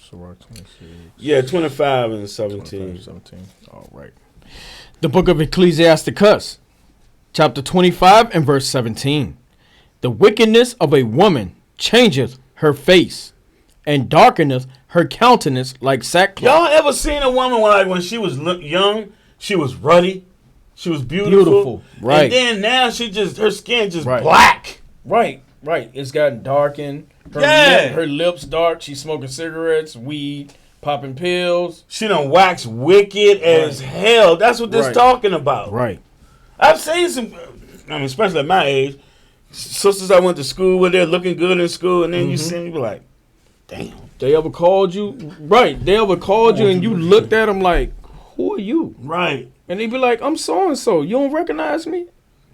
Speaker 3: Surah 26.
Speaker 2: Yeah, 25 and 17.
Speaker 3: 17. All right. The book of Ecclesiasticus, chapter 25 and verse 17. The wickedness of a woman changeth her face, and darkeneth her countenance like sackcloth.
Speaker 2: Y'all ever seen a woman when she was young, she was ruddy, she was beautiful,
Speaker 3: right?
Speaker 2: And then now her skin just
Speaker 3: right.
Speaker 2: black.
Speaker 3: Right. It's gotten darkened. Her lips dark. She's smoking cigarettes, weed, popping pills.
Speaker 2: She done waxed wicked as hell. That's what this talking about.
Speaker 3: Right.
Speaker 2: I've seen some, especially at my age, sisters I went to school with, they're looking good in school, and then you see them, you be like, damn.
Speaker 3: They ever called you? Right. They ever called you and you looked at them like, who are you?
Speaker 2: Right.
Speaker 3: And they be like, I'm so-and-so. You don't recognize me?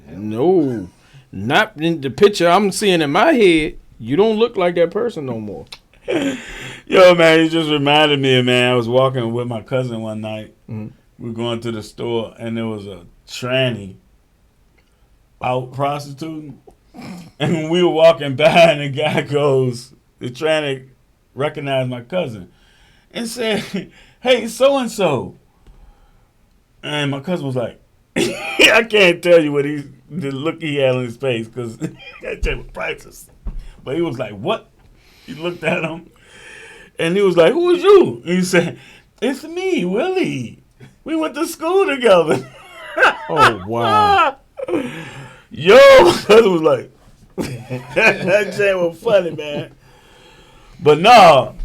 Speaker 3: No. Not in the picture I'm seeing in my head. You don't look like that person no more.
Speaker 2: Yo, man, you just reminded me, man. I was walking with my cousin one night. We were going to the store, and there was a tranny out prostituting. And we were walking by, and the guy goes, the tranny recognized my cousin and said, hey, so-and-so. And my cousin was like, I can't tell you the look he had on his face because that shit was priceless. But he was like, what? He looked at him and he was like, who is you? And he said, it's me, Willie. We went to school together.
Speaker 3: Oh, wow.
Speaker 2: Yo, my cousin was like, that shit was funny, man. But no,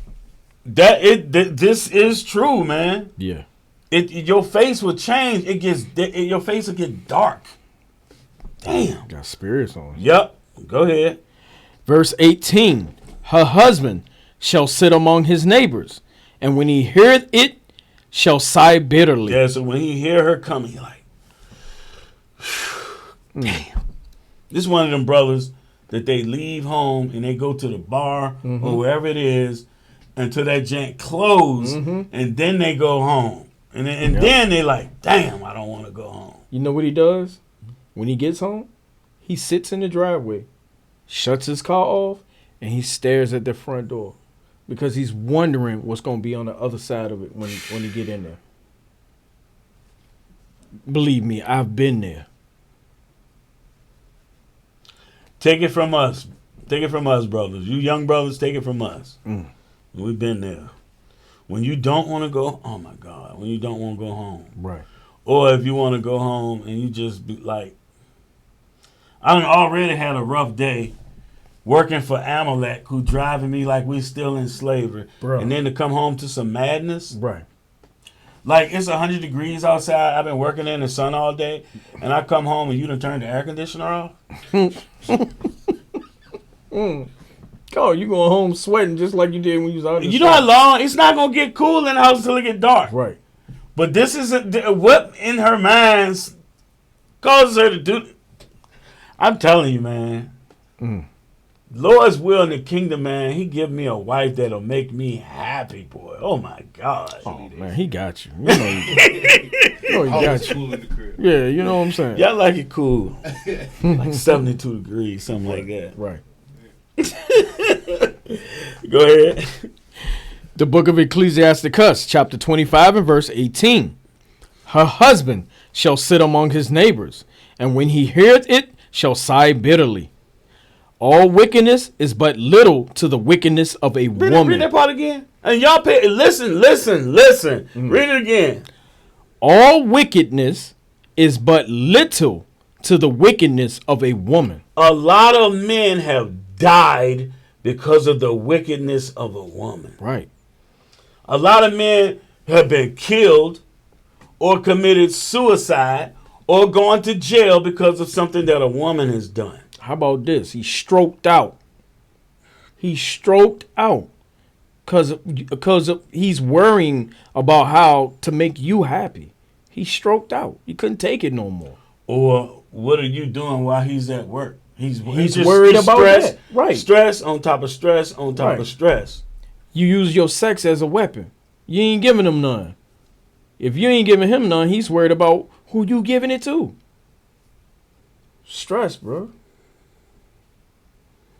Speaker 2: this is true, man.
Speaker 3: Yeah.
Speaker 2: Your face will change. Your face will get dark. Damn.
Speaker 3: Got spirits on.
Speaker 2: Yep. Go ahead.
Speaker 3: Verse 18. Her husband shall sit among his neighbors, and when he heareth it, shall sigh bitterly.
Speaker 2: Yeah, so when he hear her coming, he like, damn. This is one of them brothers that they leave home and they go to the bar or wherever it is until that jank close, and then they go home. And then they like, damn, I don't want to go home.
Speaker 3: You know what he does? When he gets home, he sits in the driveway, shuts his car off, and he stares at the front door because he's wondering what's going to be on the other side of it when he get in there. Believe me, I've been there.
Speaker 2: Take it from us. Take it from us, brothers. You young brothers, take it from us. We've been there. When you don't want to go, oh my God, when you don't want to go home.
Speaker 3: Right.
Speaker 2: Or if you want to go home and you just be like, I done already had a rough day working for Amalek, who driving me like we still in slavery.
Speaker 3: Bro.
Speaker 2: And then to come home to some madness.
Speaker 3: Right.
Speaker 2: Like it's 100 degrees outside. I've been working in the sun all day. And I come home and you done turned the air conditioner off.
Speaker 3: Oh, you going home sweating just like you did when you was out.
Speaker 2: You know how long? It's not going to get cool in the house until it get dark.
Speaker 3: Right.
Speaker 2: But this is what in her mind causes her to do. I'm telling you, man. Lord's will in the kingdom, man. He give me a wife that'll make me happy, boy. Oh my God.
Speaker 3: Oh man, he got you. You know he
Speaker 4: Always
Speaker 3: got you.
Speaker 4: cool in the crib.
Speaker 3: Yeah, you know what I'm saying.
Speaker 2: Y'all like it cool, like 72 degrees, something like that.
Speaker 3: Right.
Speaker 2: Go ahead.
Speaker 3: The book of Ecclesiasticus, chapter 25 and verse 18. Her husband shall sit among his neighbors, and when he heareth it, shall sigh bitterly. All wickedness is but little to the wickedness of a woman.
Speaker 2: Read that part again. And y'all pay. Listen. Read it again.
Speaker 3: All wickedness is but little to the wickedness of a woman.
Speaker 2: A lot of men have died because of the wickedness of a woman.
Speaker 3: Right.
Speaker 2: A lot of men have been killed or committed suicide or gone to jail because of something that a woman has done.
Speaker 3: How about this? He stroked out. He stroked out because he's worrying about how to make you happy. He stroked out. He couldn't take it no more.
Speaker 2: Or what are you doing while he's at work? He's just
Speaker 3: worried about
Speaker 2: stress,
Speaker 3: that. Right.
Speaker 2: Stress on top of stress on top
Speaker 3: Right.
Speaker 2: of stress.
Speaker 3: You use your sex as a weapon. You ain't giving him none. If you ain't giving him none, he's worried about who you giving it to. Stress, bro.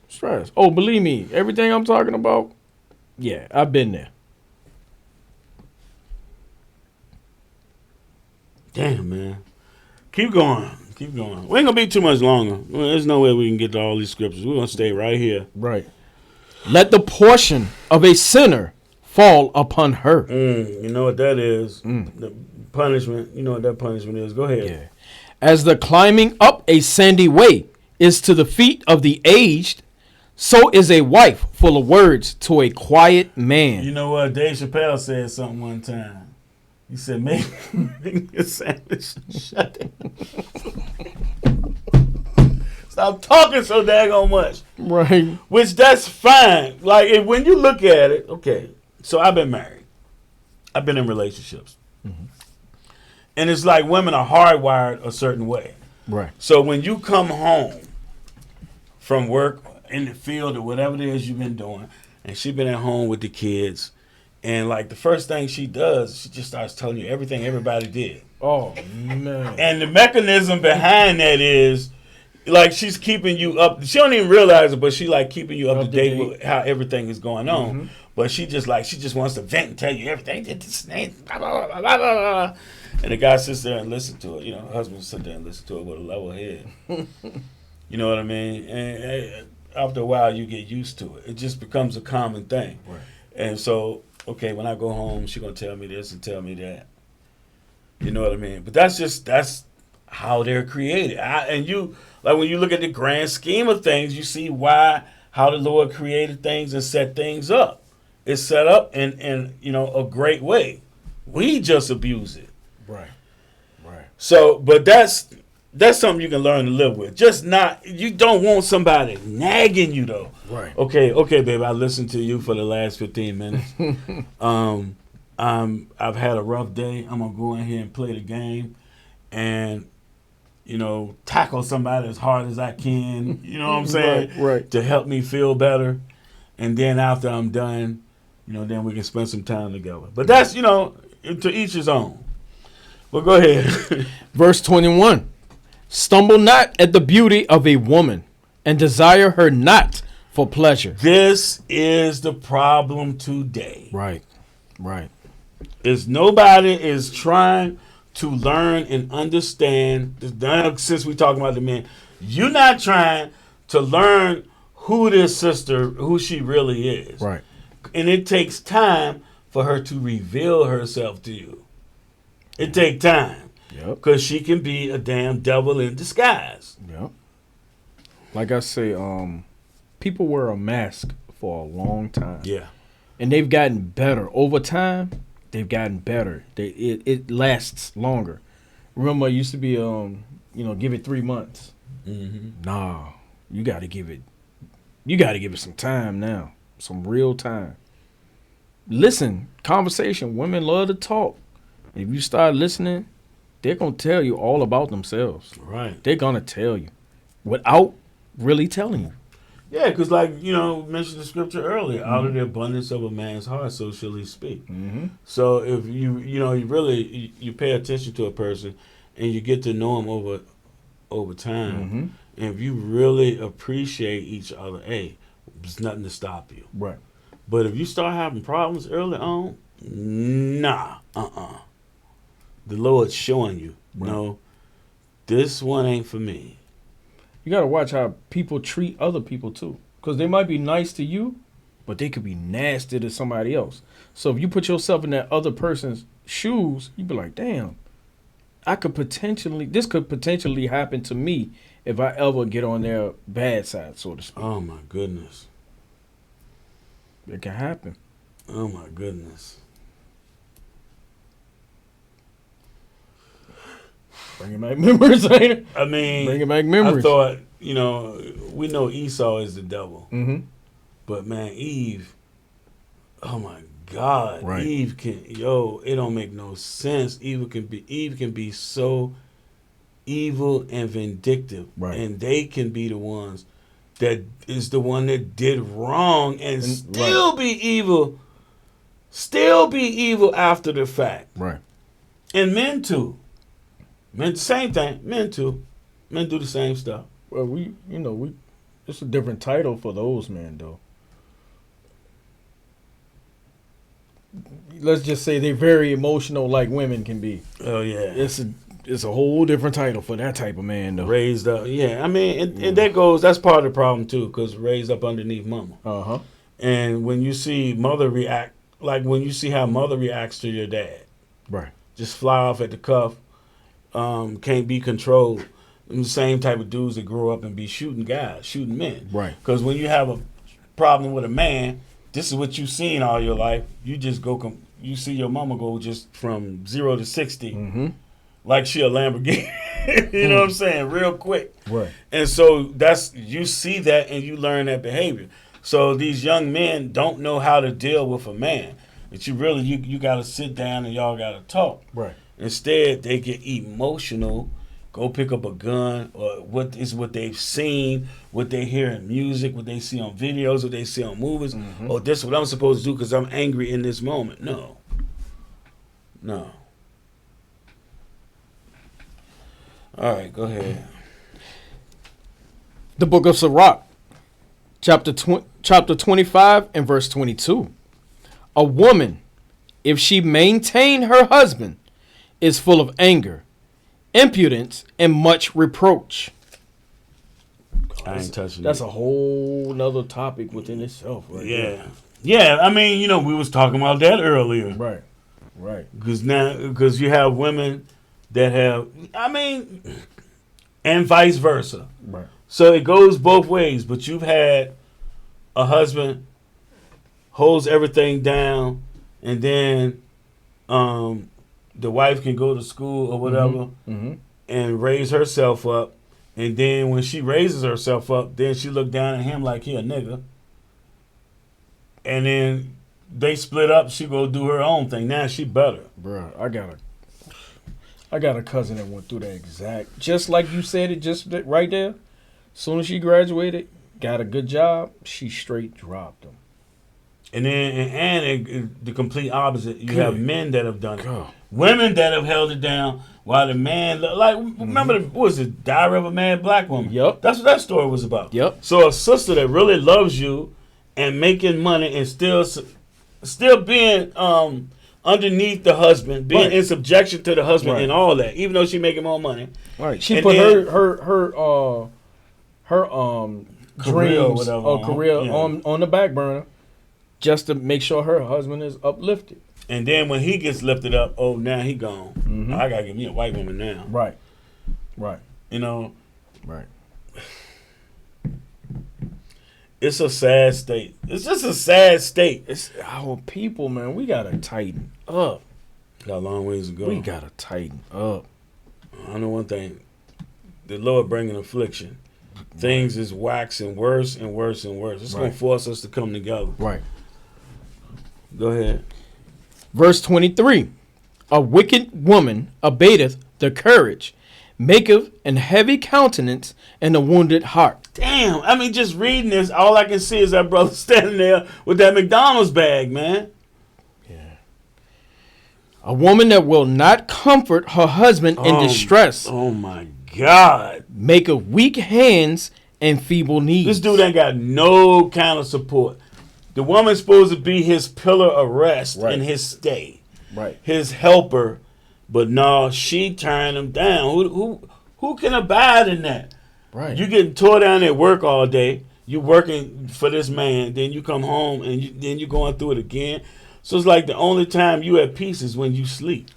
Speaker 3: Stress. Oh, believe me, everything I'm talking about, yeah, I've been there.
Speaker 2: Damn, man. Keep going. We ain't gonna be too much longer. There's no way we can get to all these scriptures. We're gonna stay right here.
Speaker 3: Right. Let the portion of a sinner fall upon her.
Speaker 2: You know what that is? The punishment. You know what that punishment is. Go ahead.
Speaker 3: Yeah. As the climbing up a sandy way is to the feet of the aged, so is a wife full of words to a quiet man.
Speaker 2: You know what? Dave Chappelle said something one time. He said, make me a sandwich. Shut it. Stop talking so daggone much.
Speaker 3: Right.
Speaker 2: Which that's fine. Like when you look at it, okay. So I've been married. I've been in relationships. And it's like women are hardwired a certain way.
Speaker 3: Right.
Speaker 2: So when you come home from work in the field or whatever it is you've been doing, and she's been at home with the kids, and like the first thing she does, she just starts telling you everything everybody did.
Speaker 3: Oh, man.
Speaker 2: And the mechanism behind that is like she's keeping you up. She don't even realize it, but she like keeping you up to date with how everything is going on. But she just wants to vent and tell you everything. Blah, blah, blah, blah, blah. And the guy sits there and listens to it. You know, her husband sit there and listen to it with a level head. You know what I mean? And after a while, you get used to it. It just becomes a common thing.
Speaker 3: Right.
Speaker 2: And so, okay, when I go home, she's going to tell me this and tell me that. You know what I mean? But that's how they're created. And you, like when you look at the grand scheme of things, you see how the Lord created things and set things up. It's set up in you know, a great way. We just abuse it.
Speaker 3: Right. Right.
Speaker 2: So, but that's something you can learn to live with. Just not, you don't want somebody nagging you though.
Speaker 3: Right.
Speaker 2: Okay, babe, I listened to you for the last 15 minutes. I've had a rough day. I'm gonna go in here and play the game and, you know, tackle somebody as hard as I can, you know what I'm saying?
Speaker 3: Right.
Speaker 2: To help me feel better. And then after I'm done, you know, then we can spend some time together. But that's, you know, to each his own. Well, go ahead.
Speaker 3: Verse 21. Stumble not at the beauty of a woman, and desire her not for pleasure.
Speaker 2: This is the problem today.
Speaker 3: Right. Right.
Speaker 2: Is nobody is trying to learn and understand. Since we talking about the men, you're not trying to learn who this sister, who she really is.
Speaker 3: Right.
Speaker 2: And it takes time for her to reveal herself to you. It takes time.
Speaker 3: Yep.
Speaker 2: Because she can be a damn devil in disguise.
Speaker 3: Yep. Like I say, people wear a mask for a long time.
Speaker 2: Yeah.
Speaker 3: And they've gotten better. Over time, they've gotten better. It lasts longer. Remember, it used to be, give it 3 months.
Speaker 2: Mm-hmm.
Speaker 3: Nah, you got to give it some time now. Some real time. Listen, conversation. Women love to talk. If you start listening, they're going to tell you all about themselves.
Speaker 2: Right.
Speaker 3: They're going to tell you without really telling you.
Speaker 2: Yeah, because like, mentioned the scripture earlier, out of the abundance of a man's heart, so shall he speak.
Speaker 3: Mm-hmm.
Speaker 2: So if you really you pay attention to a person and you get to know him over time,
Speaker 3: Mm-hmm.
Speaker 2: and if you really appreciate each other, hey, there's nothing to stop you.
Speaker 3: Right.
Speaker 2: But if you start having problems early on, nah, the Lord's showing you,
Speaker 3: Right.
Speaker 2: no, this one ain't for me.
Speaker 3: You got to watch how people treat other people too, because they might be nice to you, but they could be nasty to somebody else. So if you put yourself in that other person's shoes, you be like, damn, this could potentially happen to me if I ever get on their bad side, so to speak.
Speaker 2: Oh my goodness.
Speaker 3: It can happen.
Speaker 2: Oh my goodness.
Speaker 3: Bringing back memories, ain't it?
Speaker 2: I mean,
Speaker 3: Bringing back memories.
Speaker 2: I thought, we know Esau is the devil.
Speaker 3: Mm-hmm.
Speaker 2: But man, Eve, oh my God.
Speaker 3: Right.
Speaker 2: Eve it don't make no sense. Eve can be so evil and vindictive.
Speaker 3: Right.
Speaker 2: And they can be the ones that is the one that did wrong and still be evil. Still be evil after the fact.
Speaker 3: Right.
Speaker 2: And men too. Men, same thing. Men too. Men do the same stuff.
Speaker 3: Well, it's a different title for those men, though. Let's just say they're very emotional, like women can be.
Speaker 2: Oh yeah.
Speaker 3: It's a whole different title for that type of man, though.
Speaker 2: Raised up, yeah. I mean, and that's part of the problem too, because raised up underneath mama.
Speaker 3: Uh-huh.
Speaker 2: And when you see mother react, like when you see how mother reacts to your dad,
Speaker 3: Right.
Speaker 2: just fly off at the cuff, can't be controlled. And the same type of dudes that grow up and be shooting men.
Speaker 3: Right.
Speaker 2: Because when you have a problem with a man, this is what you've seen all your life. You just you see your mama go just from 0 to 60.
Speaker 3: Mm-hmm.
Speaker 2: Like she a Lamborghini. You know what I'm saying? Real quick.
Speaker 3: Right.
Speaker 2: And so you see that and you learn that behavior. So these young men don't know how to deal with a man. But you got to sit down and y'all got to talk.
Speaker 3: Right.
Speaker 2: Instead, they get emotional, go pick up a gun, or what they've seen, what they hear in music, what they see on videos, what they see on movies.
Speaker 3: Mm-hmm.
Speaker 2: Oh, this is what I'm supposed to do because I'm angry in this moment. No. All right, go ahead.
Speaker 3: The book of Sirach, chapter 25 and verse 22. A woman, if she maintain her husband, is full of anger, impudence, and much reproach.
Speaker 2: I ain't touching
Speaker 3: That's
Speaker 2: it.
Speaker 3: a whole nother topic within itself, right?
Speaker 2: Yeah. Yeah, I mean, we was talking about that earlier.
Speaker 3: Right. Right.
Speaker 2: Because you have women that have, and vice versa.
Speaker 3: Right.
Speaker 2: So it goes both ways, but you've had a husband holds everything down, and then the wife can go to school or whatever
Speaker 3: Mm-hmm.
Speaker 2: and raise herself up, and then when she raises herself up, then she look down at him like he a nigga, and then they split up. She go do her own thing. Now she better.
Speaker 3: Bruh, I got a cousin that went through that exact, just like you said it, just right there. Soon as she graduated, got a good job, she straight dropped him.
Speaker 2: And then the complete opposite. You have men that have done it.
Speaker 3: God.
Speaker 2: Women that have held it down while the man, remember, what was it, Diary of a Mad Black Woman?
Speaker 3: Yep.
Speaker 2: That's what that story was about.
Speaker 3: Yep.
Speaker 2: So a sister that really loves you and making money and still being underneath the husband, being
Speaker 3: Right.
Speaker 2: in subjection to the husband
Speaker 3: Right.
Speaker 2: and all that, even though she making more money.
Speaker 3: Right. She
Speaker 2: And
Speaker 3: put
Speaker 2: then-
Speaker 3: her
Speaker 2: Career or
Speaker 3: dreams
Speaker 2: whatever
Speaker 3: or career
Speaker 2: yeah.
Speaker 3: on the back burner just to make sure her husband is uplifted.
Speaker 2: And then when he gets lifted up, oh, now he gone.
Speaker 3: Mhm.
Speaker 2: I gotta get me a white woman now.
Speaker 3: Right. Right.
Speaker 2: Right. It's a sad state. It's just a sad state.
Speaker 3: It's our people, man. We gotta tighten up.
Speaker 2: Got a long ways to go.
Speaker 3: We gotta tighten up.
Speaker 2: I know one thing. The Lord bringing affliction. Things is waxing worse and worse and worse. It's going to force us to come together.
Speaker 3: Right.
Speaker 2: Go ahead.
Speaker 3: Verse 23. A wicked woman abateth the courage, maketh an heavy countenance and a wounded heart.
Speaker 2: Damn. I mean, just reading this, all I can see is that brother standing there with that McDonald's bag, man.
Speaker 3: A woman that will not comfort her husband in distress.
Speaker 2: Oh, my God.
Speaker 3: Maketh weak hands and feeble knees.
Speaker 2: This dude ain't got no kind of support. The woman's supposed to be his pillar of rest in his stay.
Speaker 3: Right.
Speaker 2: His helper. But no, she turned him down. Who can abide in that?
Speaker 3: Right.
Speaker 2: You getting tore down at work all day. You working for this man. Then you come home and then you're going through it again. So it's like the only time you at peace is when you sleep.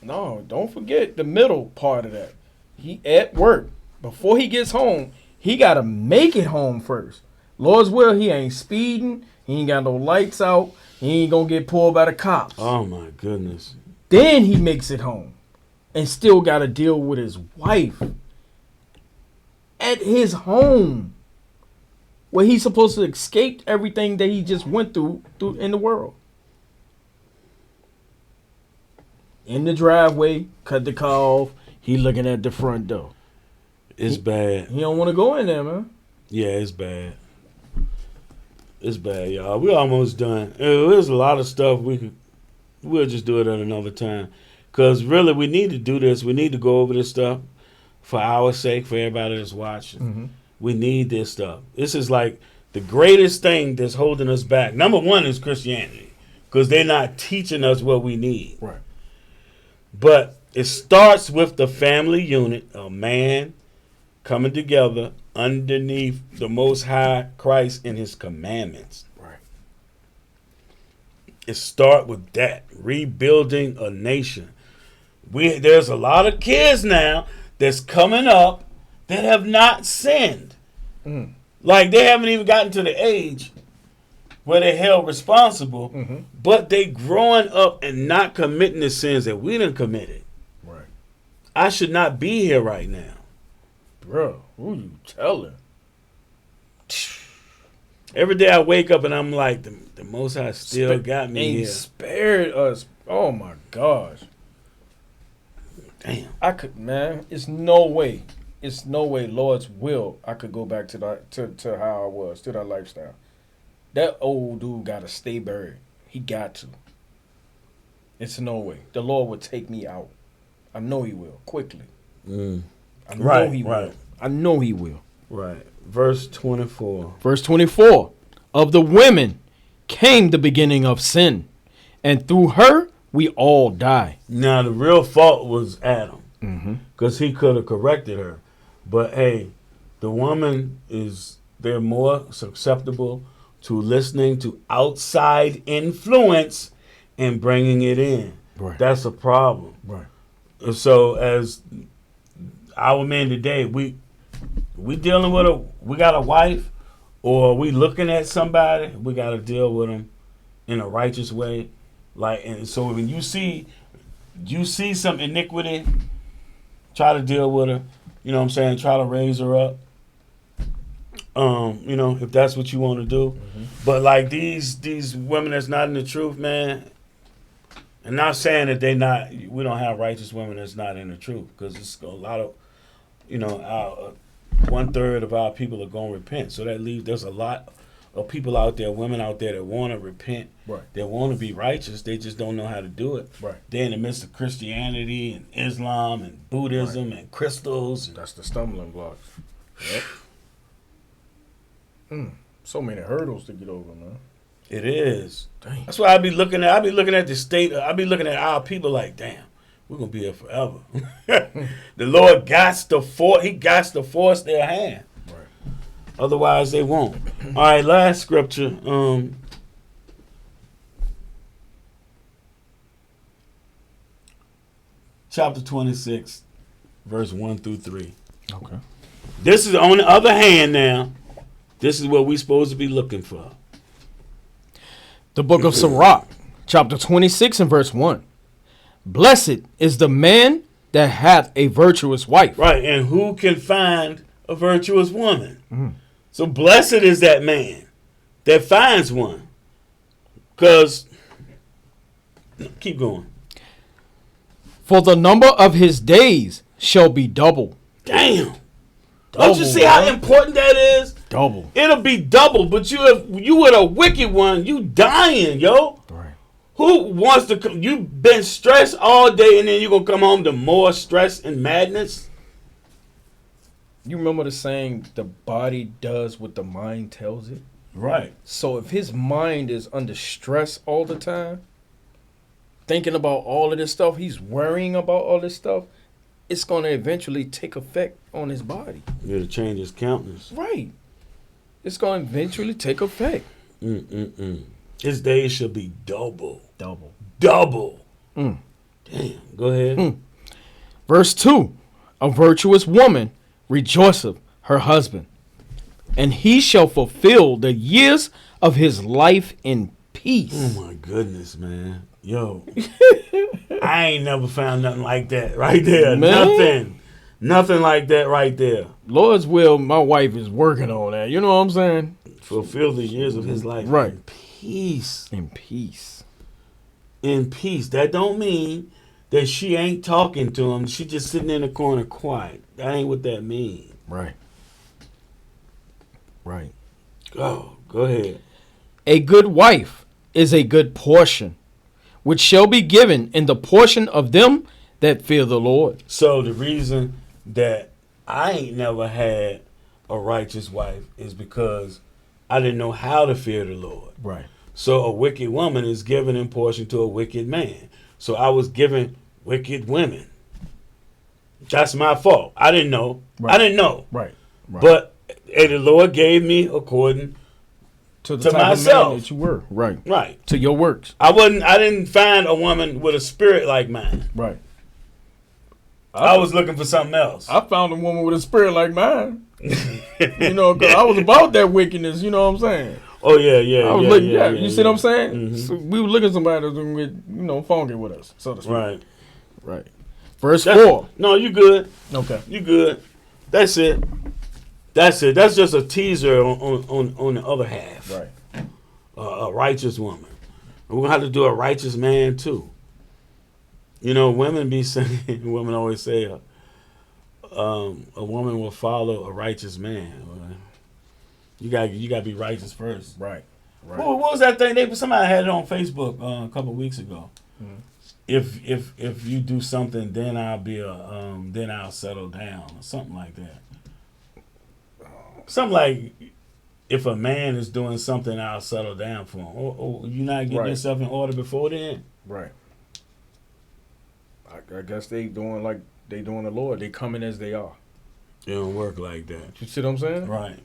Speaker 3: No, don't forget the middle part of that. He at work. Before he gets home, he got to make it home first. Lord's will, he ain't speeding. He ain't got no lights out. He ain't going to get pulled by the cops.
Speaker 2: Oh, my goodness.
Speaker 3: Then he makes it home and still got to deal with his wife at his home where he's supposed to escape everything that he just went through in the world. In the driveway, cut the car off. He looking at the front door.
Speaker 2: It's bad.
Speaker 3: He don't want to go in there, man.
Speaker 2: Yeah, it's bad. It's bad, y'all. We almost done. There's a lot of stuff we'll just do it at another time. Because really, we need to do this. We need to go over this stuff for our sake, for everybody that's watching.
Speaker 3: Mm-hmm.
Speaker 2: We need this stuff. This is like the greatest thing that's holding us back. Number one is Christianity. Because they're not teaching us what we need.
Speaker 3: Right.
Speaker 2: But it starts with the family unit, a man coming together underneath the Most High Christ and His commandments.
Speaker 3: Right.
Speaker 2: It starts with that, rebuilding a nation. There's a lot of kids now that's coming up that have not sinned. Like they haven't even gotten to the age where they're held responsible, but they growing up and not committing the sins that we done committed.
Speaker 3: Right.
Speaker 2: I should not be here right now.
Speaker 3: Bro, who you telling?
Speaker 2: Every day I wake up and I'm like, the Most High still got me
Speaker 3: ain't
Speaker 2: here.
Speaker 3: Spared us. Oh my gosh.
Speaker 2: Damn.
Speaker 3: I could, man. It's no way. It's no way. Lord's will. I could go back to that to how I was, to that lifestyle. That old dude gotta stay buried. He got to. It's no way. The Lord would take me out. I know He will quickly. I know He will. I know He will.
Speaker 2: Right. Verse 24.
Speaker 3: Verse 24. Of the women came the beginning of sin, and through her we all die.
Speaker 2: Now, the real fault was Adam. Because he could have corrected her. But, hey, the woman they're more susceptible to listening to outside influence and bringing it in.
Speaker 3: Right.
Speaker 2: That's a problem.
Speaker 3: Right.
Speaker 2: So, as our men today, we dealing with we got a wife, or we looking at somebody, we got to deal with them in a righteous way. And so when you see some iniquity, try to deal with her. You know what I'm saying? Try to raise her up. If that's what you want to do. But like these women that's not in the truth, man. And not saying that we don't have righteous women that's not in the truth, because it's a lot of, our 1/3 of our people are going to repent. So that leaves, there's a lot of people out there, women out there that want to repent,
Speaker 3: Right.
Speaker 2: that want to be righteous. They just don't know how to do it.
Speaker 3: Right.
Speaker 2: They're in the midst of Christianity and Islam and Buddhism and crystals.
Speaker 3: That's the stumbling blocks. Yep. So many hurdles to get over, man.
Speaker 2: It is.
Speaker 3: Dang.
Speaker 2: That's why I be looking at the state. I be looking at our people like, damn, we're gonna be here forever. The Lord He got to force their hand.
Speaker 3: Right.
Speaker 2: Otherwise, they won't. All right, last scripture. Chapter 26, verse 1 through 3.
Speaker 3: Okay.
Speaker 2: This is on the other hand now. This is what we're supposed to be looking for.
Speaker 3: The book of Sirach, chapter 26 and verse 1. Blessed is the man that hath a virtuous wife.
Speaker 2: Right, and who can find a virtuous woman? So blessed is that man that finds one. Because, keep going.
Speaker 3: For the number of his days shall be double.
Speaker 2: Damn. Don't you see how
Speaker 3: bro.
Speaker 2: important that is?
Speaker 3: Double.
Speaker 2: It'll be double, but you with a wicked one, you dying, yo.
Speaker 3: Right.
Speaker 2: Who wants to come? You've been stressed all day, and then you're gonna come home to more stress and madness.
Speaker 3: You remember the saying, the body does what the mind tells it?
Speaker 2: Right.
Speaker 3: So if his mind is under stress all the time, thinking about all of this stuff, he's worrying about all this stuff, it's going to eventually take effect on his body.
Speaker 2: It'll change his countenance.
Speaker 3: Right. It's going to eventually take effect.
Speaker 2: His days should be double.
Speaker 3: Double.
Speaker 2: Damn. Go ahead.
Speaker 3: Verse 2. A virtuous woman rejoiceth her husband, and he shall fulfill the years of his life in peace.
Speaker 2: Oh my goodness, man. Yo. I ain't never found nothing like that right there.
Speaker 3: Man.
Speaker 2: Nothing like that right there.
Speaker 3: Lord's will, my wife is working on that. You know what I'm saying?
Speaker 2: Fulfill the years of his life.
Speaker 3: Right.
Speaker 2: In peace.
Speaker 3: In peace.
Speaker 2: In peace. That don't mean that she ain't talking to him. She just sitting in the corner quiet. That ain't what that means.
Speaker 3: Right.
Speaker 2: Oh, go ahead.
Speaker 3: A good wife is a good portion, which shall be given in the portion of them that fear the Lord.
Speaker 2: So the reason that I ain't never had a righteous wife is because I didn't know how to fear the Lord.
Speaker 3: Right.
Speaker 2: So a wicked woman is given in portion to a wicked man. So I was given wicked women. That's my fault. I didn't know.
Speaker 3: Right.
Speaker 2: I didn't know.
Speaker 3: Right.
Speaker 2: But the Lord gave me according
Speaker 3: To the
Speaker 2: to
Speaker 3: type of
Speaker 2: myself.
Speaker 3: man that you were. Right.
Speaker 2: right.
Speaker 3: To your works.
Speaker 2: I didn't find a woman with a spirit like mine.
Speaker 3: Right.
Speaker 2: I was looking for something else.
Speaker 3: I found a woman with a spirit like mine. You know, 'cause I was about that wickedness. You know what I'm saying?
Speaker 2: Oh yeah.
Speaker 3: I was looking. Yeah, you see what I'm saying?
Speaker 2: Mhm.
Speaker 3: So we were looking at somebody that was funky with us, so to speak.
Speaker 2: Right.
Speaker 3: Right. Verse 4.
Speaker 2: No, you good.
Speaker 3: Okay.
Speaker 2: You good. That's it. That's just a teaser on the other half.
Speaker 3: Right.
Speaker 2: A righteous woman. We're gonna have to do a righteous man too. You know, women be saying. Women always say, a woman will follow a righteous man. You got to be righteous first.
Speaker 3: Right.
Speaker 2: What was that thing? Somebody had it on Facebook a couple of weeks ago.
Speaker 3: Mhm.
Speaker 2: If you do something, then then I'll settle down, or something like that. Something like, if a man is doing something, I'll settle down for him. Or you're not getting
Speaker 3: Right.
Speaker 2: yourself in order before then.
Speaker 3: Right. I guess they doing the Lord. They coming as they are.
Speaker 2: It don't work like that.
Speaker 3: You see what I'm saying?
Speaker 2: Right.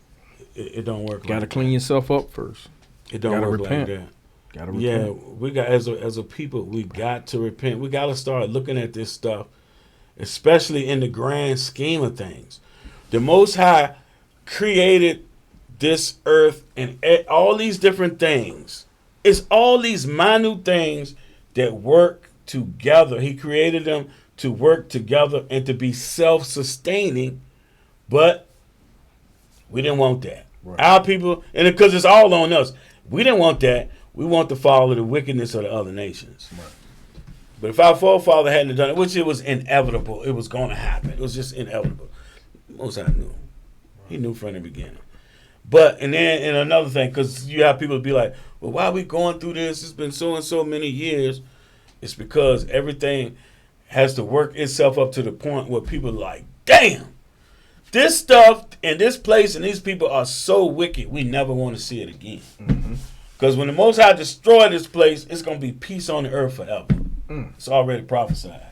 Speaker 2: It don't work.
Speaker 3: Gotta
Speaker 2: like
Speaker 3: clean yourself up first.
Speaker 2: that. It don't
Speaker 3: gotta
Speaker 2: work
Speaker 3: repent.
Speaker 2: like that.
Speaker 3: Gotta
Speaker 2: Yeah,
Speaker 3: repent.
Speaker 2: we got as a people, we got to repent. We got to start looking at this stuff, especially in the grand scheme of things. The Most High created this earth and all these different things. It's all these minute things that work together. He created them to work together and to be self-sustaining, but we didn't want that.
Speaker 3: Right.
Speaker 2: Our people, and because it's all on us, we didn't want that. We want to follow the wickedness of the other nations.
Speaker 3: Right.
Speaker 2: But if our forefather hadn't done it, which it was inevitable, it was going to happen. It was just inevitable. Most I knew. He knew from the beginning. But, and another thing, because you have people be like, well, why are we going through this? It's been so and so many years. It's because everything has to work itself up to the point where people are like, damn, this stuff and this place and these people are so wicked, we never want to see it again. Because when the Most High destroy this place, it's going to be peace on the earth forever. It's already prophesied.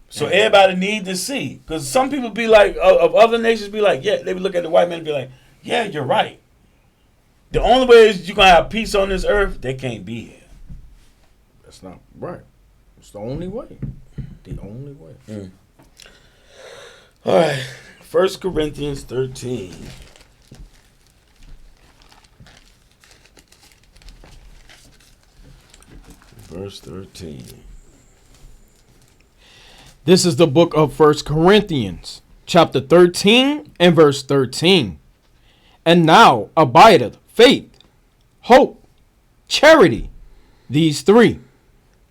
Speaker 2: So everybody need to see. Because some people be like, of other nations be like, yeah, they would look at the white man and be like, yeah, you're right. The only way is you're going to have peace on this earth, they can't be here.
Speaker 3: That's not right. It's the only way. The only way.
Speaker 2: All right. 1 Corinthians 13. Verse 13.
Speaker 3: This is the book of 1 Corinthians, chapter 13 and verse 13. And now abideth faith, hope, charity, these three.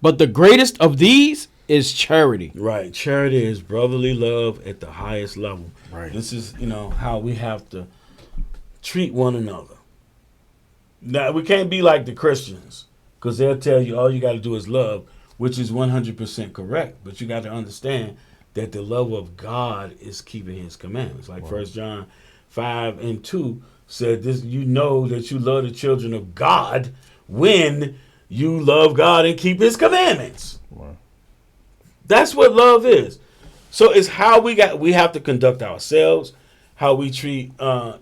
Speaker 3: But the greatest of these is charity.
Speaker 2: Right. Charity is brotherly love at the highest level.
Speaker 3: Right.
Speaker 2: This is, how we have to treat one another. Now, we can't be like the Christians, because they'll tell you all you got to do is love, which is 100% correct. But you got to understand that the love of God is keeping his commandments. Like 1 John 5:2 said, "This you know that you love the children of God when you love God and keep his commandments."
Speaker 3: Wow.
Speaker 2: That's what love is. So it's how we have to conduct ourselves, how we treat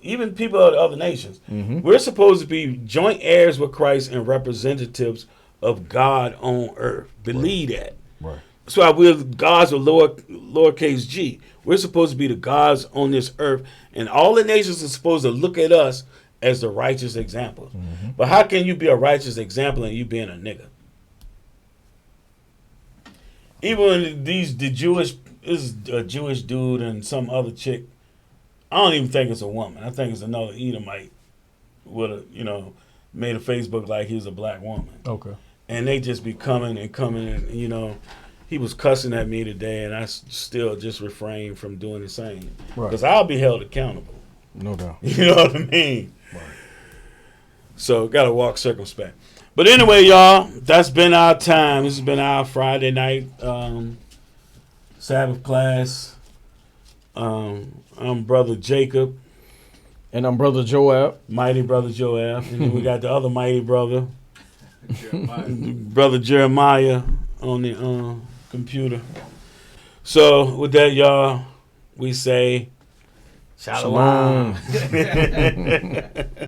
Speaker 2: even people of other nations.
Speaker 3: Mm-hmm.
Speaker 2: We're supposed to be joint heirs with Christ and representatives of God on earth. Believe that.
Speaker 3: Right.
Speaker 2: That's why we're gods with lowercase g. We're supposed to be the gods on this earth, and all the nations are supposed to look at us as the righteous examples.
Speaker 3: Mm-hmm.
Speaker 2: But how can you be a righteous example and you being a nigga? Even when this is a Jewish dude and some other chick, I don't even think it's a woman. I think it's another Edomite would have, made a Facebook like he was a black woman.
Speaker 3: Okay.
Speaker 2: And they just be coming and he was cussing at me today, and I still just refrain from doing the same.
Speaker 3: Right.
Speaker 2: Because I'll be held accountable.
Speaker 3: No doubt.
Speaker 2: You know what I mean?
Speaker 3: Right.
Speaker 2: So, got to walk circumspect. But anyway, y'all, that's been our time. This has been our Friday night Sabbath class. I'm Brother Jacob.
Speaker 3: And I'm Brother Joab.
Speaker 2: Mighty Brother Joab. And then we got the other mighty brother,
Speaker 4: Jeremiah.
Speaker 2: Brother Jeremiah, on the computer. So, with that, y'all, we say Shalom.
Speaker 3: Shalom.